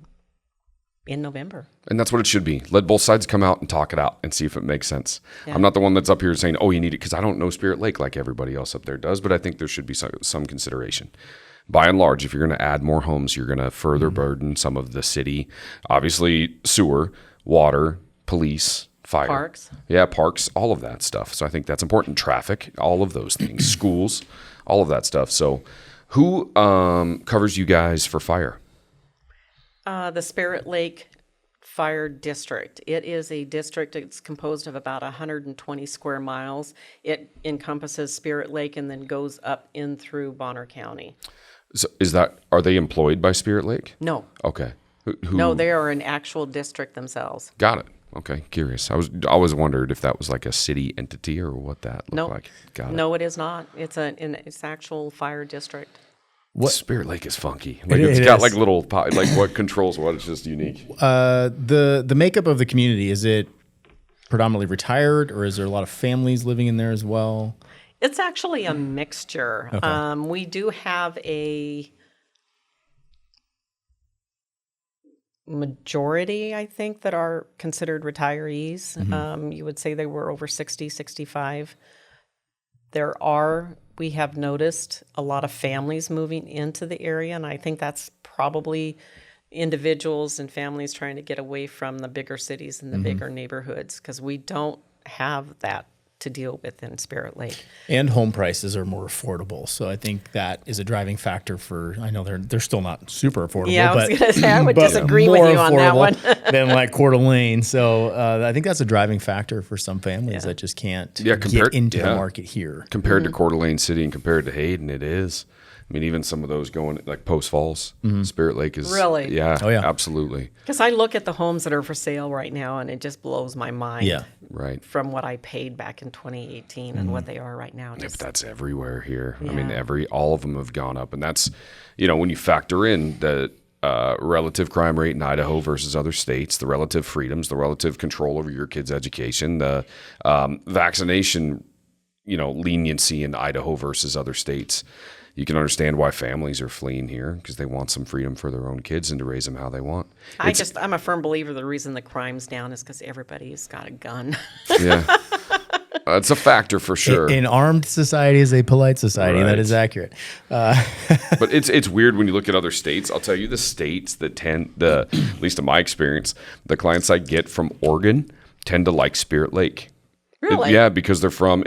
in November. And that's what it should be. Let both sides come out and talk it out and see if it makes sense. Yeah. I'm not the one that's up here saying, oh, you need it, because I don't know Spirit Lake like everybody else up there does, but I think there should be some consideration. By and large, if you're going to add more homes, you're going to further burden some of the city. Obviously, sewer, water, police, fire. Parks. Yeah, parks, all of that stuff. So I think that's important. Traffic, all of those things. Schools, all of that stuff. So who covers you guys for fire? The Spirit Lake Fire District. It is a district that's composed of about 120 square miles. It encompasses Spirit Lake and then goes up in through Bonner County. So are they employed by Spirit Lake? No. Okay. Who? No, they are an actual district themselves. Got it. Okay, curious. I always wondered if that was like a city entity or what that looked like. Got it. No, it is not. It's it's actual fire district. Spirit Lake is funky. Like it's got like little like what controls what. It's just unique. The makeup of the community, is it predominantly retired, or is there a lot of families living in there as well? It's actually a mixture. Okay. We do have a majority, I think, that are considered retirees. You would say they were over 60, 65. We have noticed a lot of families moving into the area, and I think that's probably individuals and families trying to get away from the bigger cities and the bigger neighborhoods, because we don't have that to deal with in Spirit Lake. And home prices are more affordable, so I think that is a driving factor for. I know they're still not super affordable. Yeah, I was but, going to say I would but disagree with more you on that one. than like Coeur d'Alene. So I think that's a driving factor for some families that just can't get into the market here. Compared to Coeur d'Alene City and compared to Hayden, it is. I mean, even some of those going like Post Falls, Spirit Lake is Really? Yeah, Oh, yeah. absolutely. Because I look at the homes that are for sale right now, and it just blows my mind. Yeah. Right. From what I paid back in 2018 and what they are right now. Yeah, Just, but that's everywhere here. I Yeah. mean, all of them have gone up, and that's, when you factor in the relative crime rate in Idaho versus other states, the relative freedoms, the relative control over your kids' education, the vaccination, leniency in Idaho versus other states. You can understand why families are fleeing here, because they want some freedom for their own kids and to raise them how they want. I'm a firm believer the reason the crime's down is because everybody's got a gun. Yeah. That's a factor for sure. An armed society is a polite society. Right. That is accurate. But it's weird when you look at other states. I'll tell you, the states that at least in my experience, the clients I get from Oregon tend to like Spirit Lake. Really? Yeah, because they're from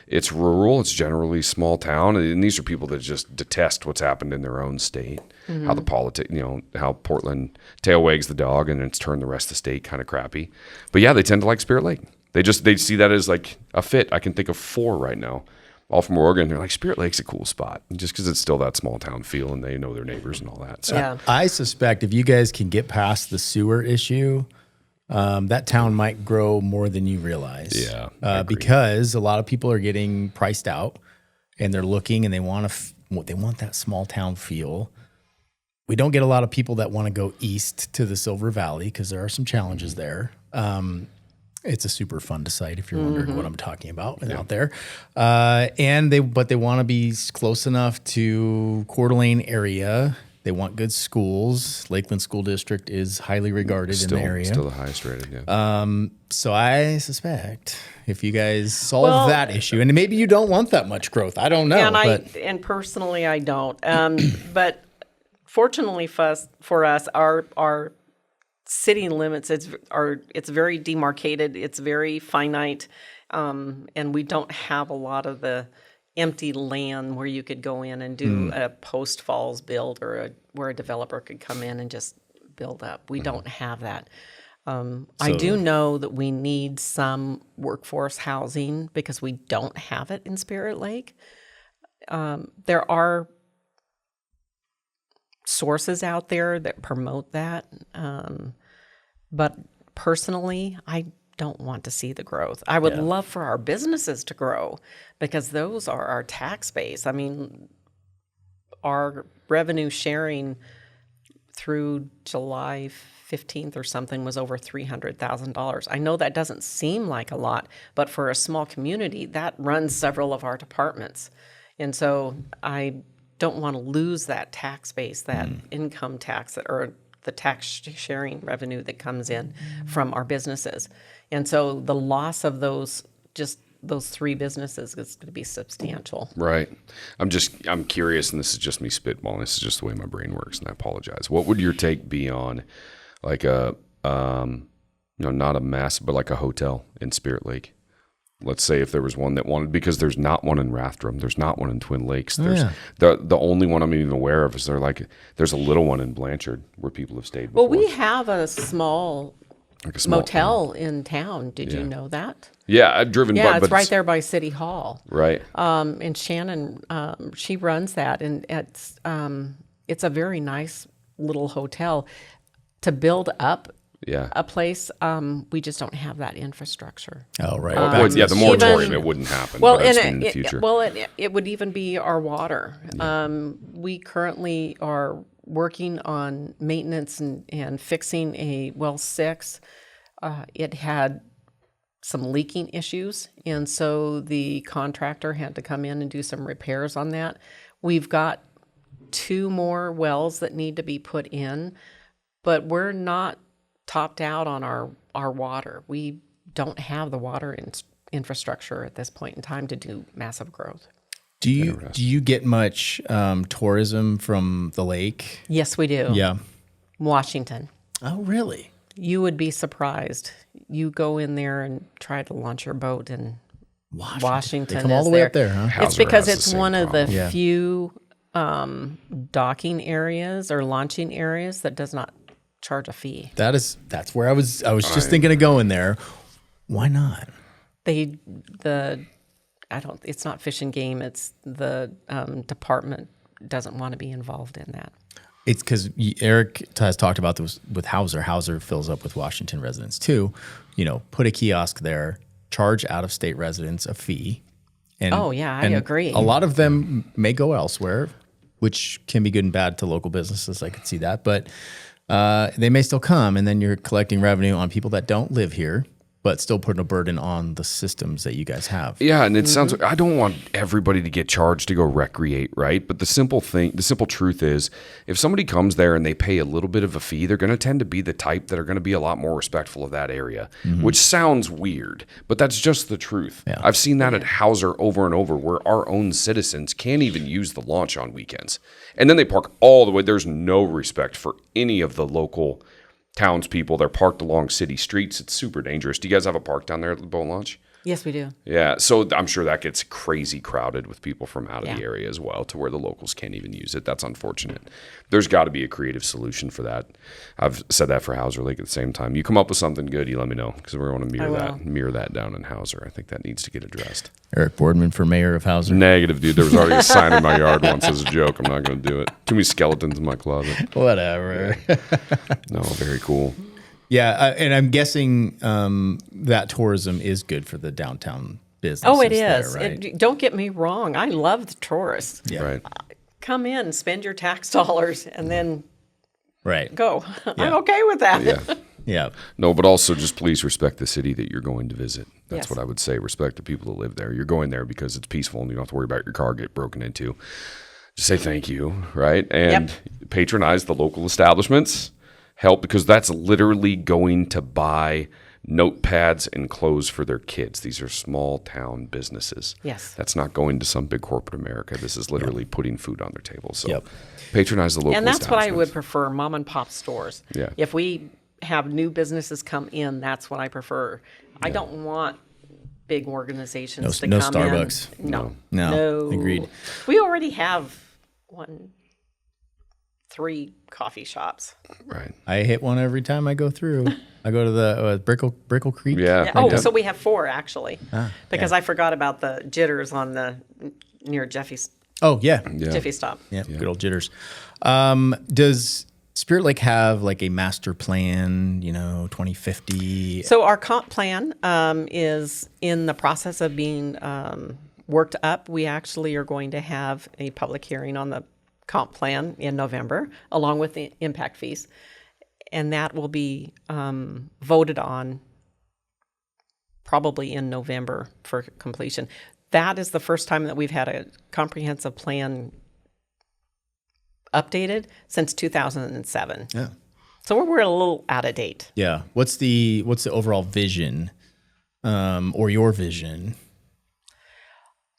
it's rural. It's generally small town, and these are people that just detest what's happened in their own state. How the how Portland tail wags the dog, and it's turned the rest of the state kind of crappy. But yeah, they tend to like Spirit Lake. They see that as like a fit. I can think of 4 right now, all from Oregon. They're like, Spirit Lake's a cool spot, just because it's still that small town feel, and they know their neighbors and all that. So Yeah. I suspect if you guys can get past the sewer issue, that town might grow more than you realize. Yeah, I agree. Because a lot of people are getting priced out, and they're looking, and they want that small town feel. We don't get a lot of people that want to go east to the Silver Valley because there are some challenges there. It's a super fun site if you're wondering what I'm talking about out there. But they want to be close enough to Coeur d'Alene area. They want good schools. Lakeland School District is highly regarded in the area. Still the highest rated, yeah. So I suspect if you guys solve that issue, and maybe you don't want that much growth. I don't know. And personally, I don't. But fortunately for us, our city limits, it's very demarcated. It's very finite, and we don't have a lot of the empty land where you could go in and do a Post Falls build, or where a developer could come in and just build up. We don't have that. I do know that we need some workforce housing because we don't have it in Spirit Lake. There are sources out there that promote that. But personally, I don't want to see the growth. I would love for our businesses to grow because those are our tax base. I mean, our revenue sharing through July 15th or something was over $300,000. I know that doesn't seem like a lot, but for a small community, that runs several of our departments. And so I don't want to lose that tax base, that income tax or the tax sharing revenue that comes in from our businesses. And so the loss of those 3 businesses is going to be substantial. Right. I'm curious, and this is just me spitballing. This is just the way my brain works, and I apologize. What would your take be on like a, not a mass, but like a hotel in Spirit Lake? Let's say if there was one that wanted, because there's not one in Rathdrum, there's not one in Twin Lakes. There's the only one I'm even aware of is there's a little one in Blanchard where people have stayed before. Well, we have a small motel in town. Did you know that? Yeah, I've driven by. Yeah, it's right there by City Hall. Right. And Shannon, she runs that, and it's a very nice little hotel. To build up Yeah. a place. We just don't have that infrastructure. Oh, right. Well, yeah, the moratorium, it wouldn't happen. Well, but I just and mean in the future. it would even be our water. We currently are working on maintenance and fixing a well 6. It had some leaking issues, and so the contractor had to come in and do some repairs on that. We've got 2 more wells that need to be put in, but we're not topped out on our water. We don't have the water infrastructure at this point in time to do massive growth. Do you get much tourism from the lake? Yes, we do. Yeah. Washington. Oh, really? You would be surprised. You go in there and try to launch your boat in Washington. They come all the way up there, huh? It's Hauser because has the it's same one of the problem. few docking areas or launching areas that does not charge a fee. That's where I was just thinking of going there. Why not? It's not Fish and Game. It's the department doesn't want to be involved in that. It's because Eric has talked about this with Hauser. Hauser fills up with Washington residents too. Put a kiosk there, charge out-of-state residents a fee. And, I agree. A lot of them may go elsewhere, which can be good and bad to local businesses. I could see that. But they may still come, and then you're collecting revenue on people that don't live here, but still putting a burden on the systems that you guys have. Yeah, and it sounds like I don't want everybody to get charged to go recreate, right? But the simple truth is, if somebody comes there and they pay a little bit of a fee, they're going to tend to be the type that are going to be a lot more respectful of that area, which sounds weird, but that's just the truth. Yeah. I've seen that at Hauser over and over, where our own citizens can't even use the launch on weekends. And then they park all the way. There's no respect for any of the local townspeople. They're parked along city streets. It's super dangerous. Do you guys have a park down there at the boat launch? Yes, we do. Yeah, so I'm sure that gets crazy crowded with people from out of the Yeah. area as well, to where the locals can't even use it. That's unfortunate. There's got to be a creative solution for that. I've said that for Hauser Lake at the same time. You come up with something good, you let me know, because we're going to mirror that down in Hauser. I think that needs to get addressed. Eric Boardman for mayor of Hauser. Negative, dude. There was already a sign in my yard once as a joke. I'm not going to do it. Too many skeletons in my closet. Whatever. No, very cool. Yeah, and I'm guessing that tourism is good for the downtown business. Oh, it is. There, right? Don't get me wrong. I love the tourists. Yeah. Right. Come in, spend your tax dollars, and then Right. go. I'm okay with that. Yeah. Yeah. No, but also just please respect the city that you're going to visit. That's Yes. what I would say. Respect the people that live there. You're going there because it's peaceful and you don't have to worry about your car get broken into. Just say thank you, right? And patronize the local establishments. Help, because that's literally going to buy notepads and clothes for their kids. These are small town businesses. Yes. That's not going to some big corporate America. This is literally putting food on their table. So Yep. patronize the local And that's what I would establishments. prefer, mom and pop stores. Yeah. If we have new businesses come in, that's what I prefer. I don't want big organizations to no come Starbucks. in. No. No. Agreed. We already have 3 coffee shops. Right. I hit one every time I go through. I go to the Brickle Creek. Yeah. Yeah. Oh, Yep. so we have 4 actually, because I forgot about the jitters on the near Jeffy's Oh, yeah. Jiffy Stop. Yeah, good old jitters. Does Spirit Lake have like a master plan, 2050? So our comp plan is in the process of being worked up. We actually are going to have a public hearing on the comp plan in November, along with the impact fees. And that will be voted on probably in November for completion. That is the first time that we've had a comprehensive plan updated since 2007. Yeah. So we're a little out of date. Yeah. What's the overall vision, or your vision?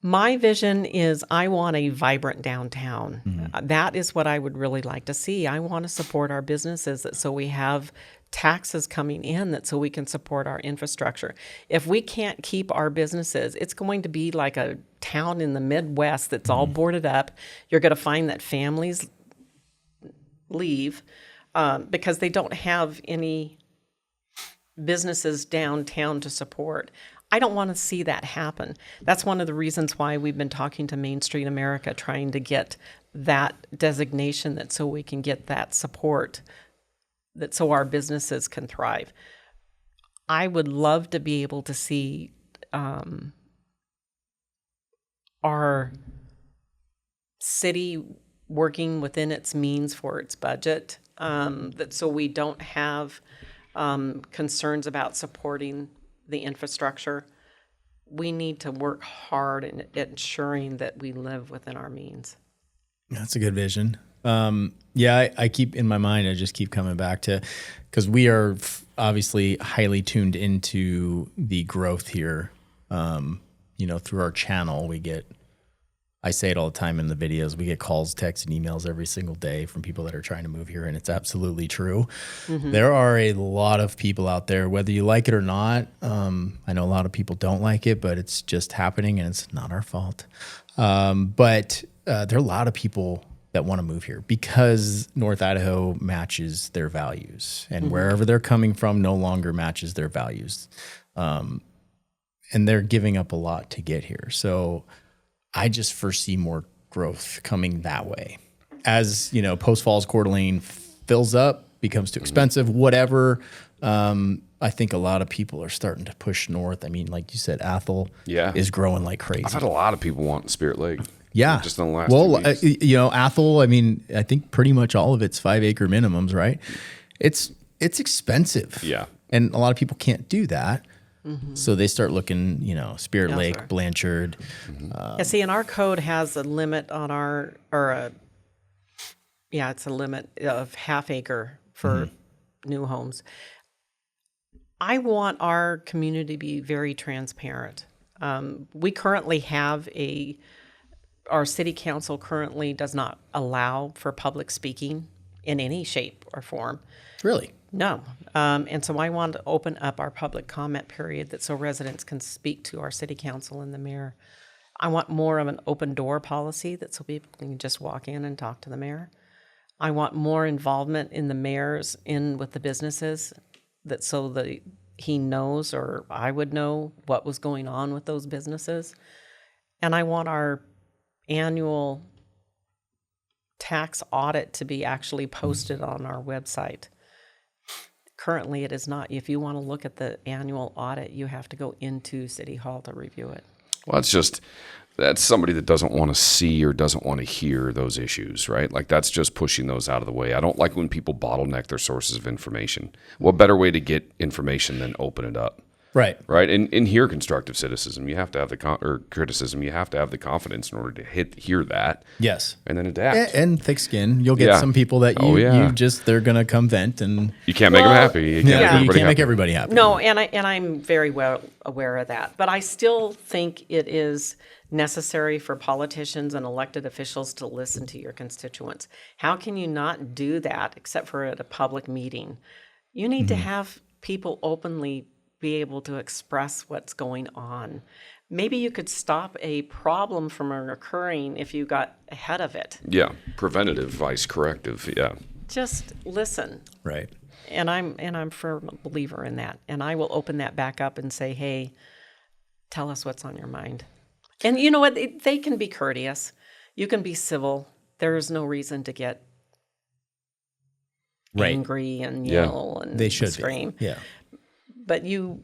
My vision is I want a vibrant downtown. That is what I would really like to see. I want to support our businesses so we have taxes coming in so we can support our infrastructure. If we can't keep our businesses, it's going to be like a town in the Midwest that's all boarded up. You're going to find that families leave because they don't have any businesses downtown to support. I don't want to see that happen. That's one of the reasons why we've been talking to Main Street America, trying to get that designation so we can get that support that so our businesses can thrive. I would love to be able to see our city working within its means for its budget, that so we don't have concerns about supporting the infrastructure. We need to work hard in ensuring that we live within our means. That's a good vision. I keep in my mind, I just keep coming back to, because we are obviously highly tuned into the growth here. Through our channel, I say it all the time in the videos, we get calls, texts, and emails every single day from people that are trying to move here, and it's absolutely true. Mm-hmm. There are a lot of people out there, whether you like it or not. I know a lot of people don't like it, but it's just happening, and it's not our fault. But there are a lot of people that want to move here because North Idaho matches their values, and wherever they're coming from no longer matches their values. And they're giving up a lot to get here. So I just foresee more growth coming that way. As, Post Falls, Coeur d'Alene fills up, becomes too expensive, whatever. I think a lot of people are starting to push north. I mean, like you said, Athol is growing like crazy. I've had a lot of people wanting Spirit Lake. Yeah. Just in the last 2 weeks. Athol, I mean, I think pretty much all of it's 5-acre minimums, right? It's expensive. Yeah. And a lot of people can't do that. Mm-hmm. So they start looking, Spirit Lake, Blanchard. See, and our code has a limit on it's a limit of 1/2 acre for new homes. I want our community to be very transparent. We currently have our city council currently does not allow for public speaking in any shape or form. Really? No. And so I want to open up our public comment period so residents can speak to our city council and the mayor. I want more of an open door policy so people can just walk in and talk to the mayor. I want more involvement in the mayor's with the businesses so that he knows, or I would know, what was going on with those businesses. And I want our annual tax audit to be actually posted on our website. Currently, it is not. If you want to look at the annual audit, you have to go into City Hall to review it. Well, that's somebody that doesn't want to see or doesn't want to hear those issues, right? Like that's just pushing those out of the way. I don't like when people bottleneck their sources of information. What better way to get information than open it up? Right. Right. And hear constructive criticism. You have to have criticism. You have to have the confidence in order to hear that. Yes. And then adapt. And thick skin. You'll get some people that they're going to come vent, and you can't make them happy. You can't make everybody happy. No. And I'm very well aware of that, but I still think it is necessary for politicians and elected officials to listen to your constituents. How can you not do that except for at a public meeting? You need to have people openly be able to express what's going on. Maybe you could stop a problem from occurring if you got ahead of it. Yeah, preventative, vice corrective. Yeah, just listen. Right. And I'm a firm believer in that. And I will open that back up and say, hey, tell us what's on your mind. And you know what? They can be courteous. You can be civil. There is no reason to get angry and yell and they should scream. Be. Yeah. But you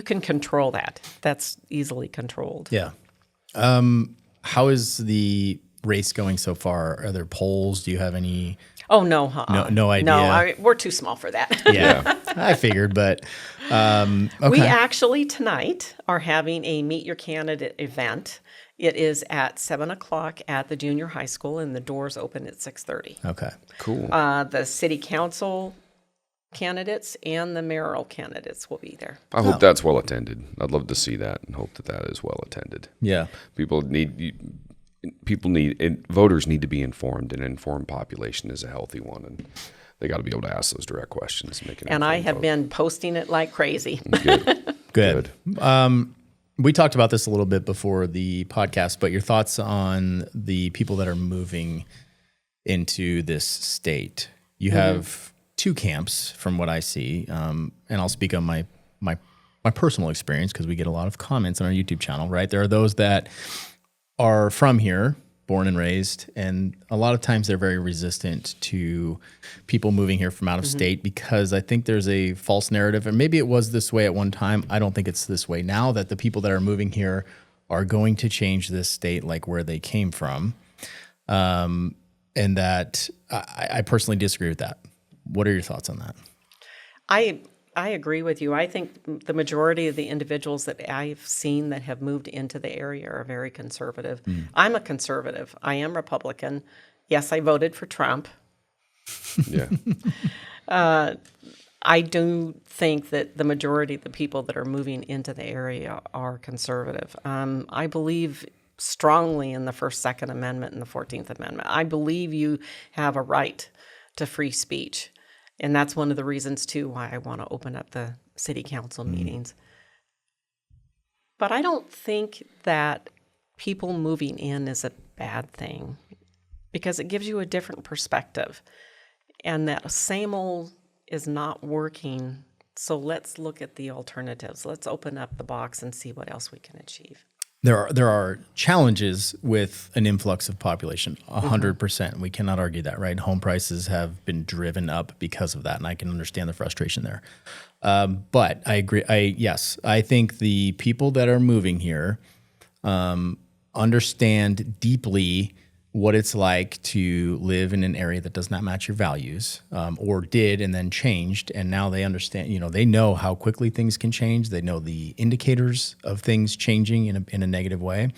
can control that. That's easily controlled. Yeah. How is the race going so far? Are there polls? Do you have any? Oh, no. No idea. No, we're too small for that. Yeah, I figured, but okay. We actually tonight are having a Meet Your Candidate event. It is at 7:00 at the junior high school, and the doors open at 6:30. Okay. Cool. The city council candidates and the mayoral candidates will be there. I hope that's well attended. I'd love to see that and hope that is well attended. Yeah. Voters need to be informed. An informed population is a healthy one, and they got to be able to ask those direct questions. And I have been posting it like crazy. Good. We talked about this a little bit before the podcast, but your thoughts on the people that are moving into this state. You have two camps from what I see, and I'll speak on my personal experience because we get a lot of comments on our YouTube channel, right? There are those that are from here, born and raised, and a lot of times they're very resistant to people moving here from out of state because I think there's a false narrative, and maybe it was this way at one time. I don't think it's this way now, that the people that are moving here are going to change this state like where they came from, and that I personally disagree with that. What are your thoughts on that? I agree with you. I think the majority of the individuals that I've seen that have moved into the area are very conservative. I'm a conservative. I am Republican. Yes, I voted for Trump. Yeah. I do think that the majority of the people that are moving into the area are conservative. I believe strongly in the First, Second Amendment and the 14th Amendment. I believe you have a right to free speech. And that's one of the reasons, too, why I want to open up the city council meetings. But I don't think that people moving in is a bad thing because it gives you a different perspective. And that same old is not working. So let's look at the alternatives. Let's open up the box and see what else we can achieve. There are challenges with an influx of population, 100%. We cannot argue that, right? Home prices have been driven up because of that, and I can understand the frustration there. But I agree. I think the people that are moving here understand deeply what it's like to live in an area that does not match your values, or did and then changed, and now they understand. They know how quickly things can change. They know the indicators of things changing in a negative way,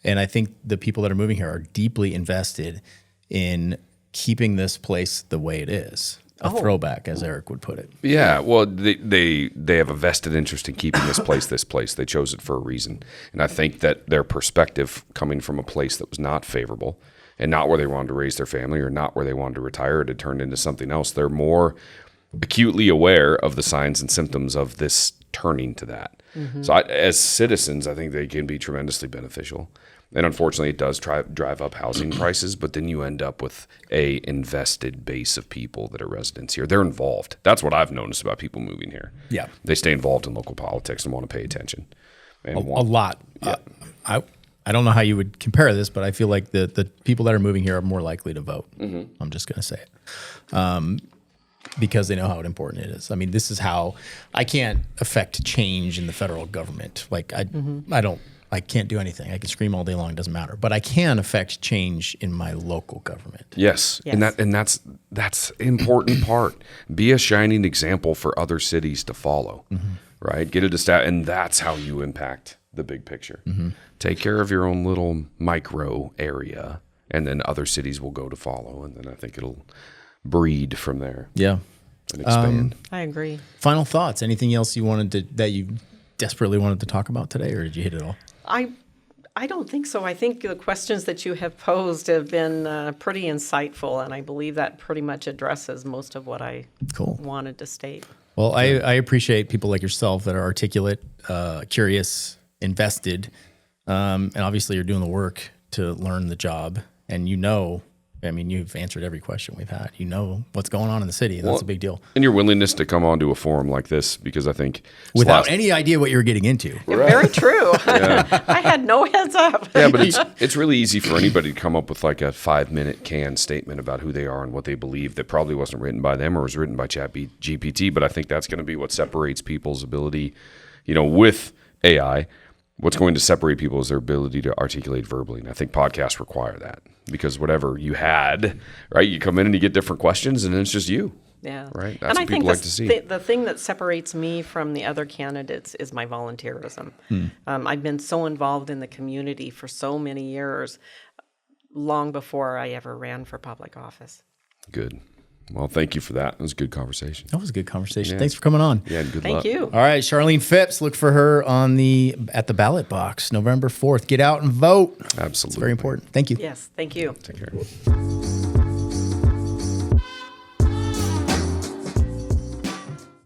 and I think the people that are moving here are deeply invested in keeping this place the way it is. A throwback, as Eric would put it. Yeah, well, they have a vested interest in keeping this place. They chose it for a reason. And I think that their perspective, coming from a place that was not favorable and not where they wanted to raise their family or not where they wanted to retire, it had turned into something else. They're more acutely aware of the signs and symptoms of this turning to that. So as citizens, I think they can be tremendously beneficial. And unfortunately, it does drive up housing prices, but then you end up with a invested base of people that are residents here. They're involved. That's what I've noticed about people moving here. Yeah. They stay involved in local politics and want to pay attention. And A lot. Yeah. I don't know how you would compare this, but I feel like the people that are moving here are more likely to vote. I'm just going to say it. Because they know how important it is. I mean, this is how I can't affect change in the federal government. Like I can't do anything. I can scream all day long. It doesn't matter. But I can affect change in my local government. Yes. And that's an important part. Be a shining example for other cities to follow, right? Get it established, and that's how you impact the big picture. Take care of your own little micro area, and then other cities will go to follow, and then I think it'll breed from there. Yeah. And expand. I agree. Final thoughts? Anything else that you desperately wanted to talk about today, or did you hit it all? I don't think so. I think the questions that you have posed have been pretty insightful, and I believe that pretty much addresses most of what I wanted to state. Well, I appreciate people like yourself that are articulate, curious, invested, and obviously you're doing the work to learn the job, and you've answered every question we've had. You know what's going on in the city. That's a big deal. And your willingness to come onto a forum like this, because I think without any idea what you're getting into. Right. Very true. I had no heads up. Yeah, but it's really easy for anybody to come up with like a 5-minute canned statement about who they are and what they believe that probably wasn't written by them or was written by ChatGPT. But I think that's going to be what separates people's ability, with AI. What's going to separate people is their ability to articulate verbally. And I think podcasts require that because whatever you had, right, you come in and you get different questions and then it's just you. Yeah. Right. That's what people like to see. The thing that separates me from the other candidates is my volunteerism. I've been so involved in the community for so many years, long before I ever ran for public office. Good. Well, thank you for that. It was a good conversation. That was a good conversation. Yeah. Thanks for coming on. Yeah, and good luck. Thank you. All right, Charlene Phipps, look for her at the ballot box, November 4th. Get out and vote. Absolutely. It's very important. Thank you. Yes, thank you. Take care.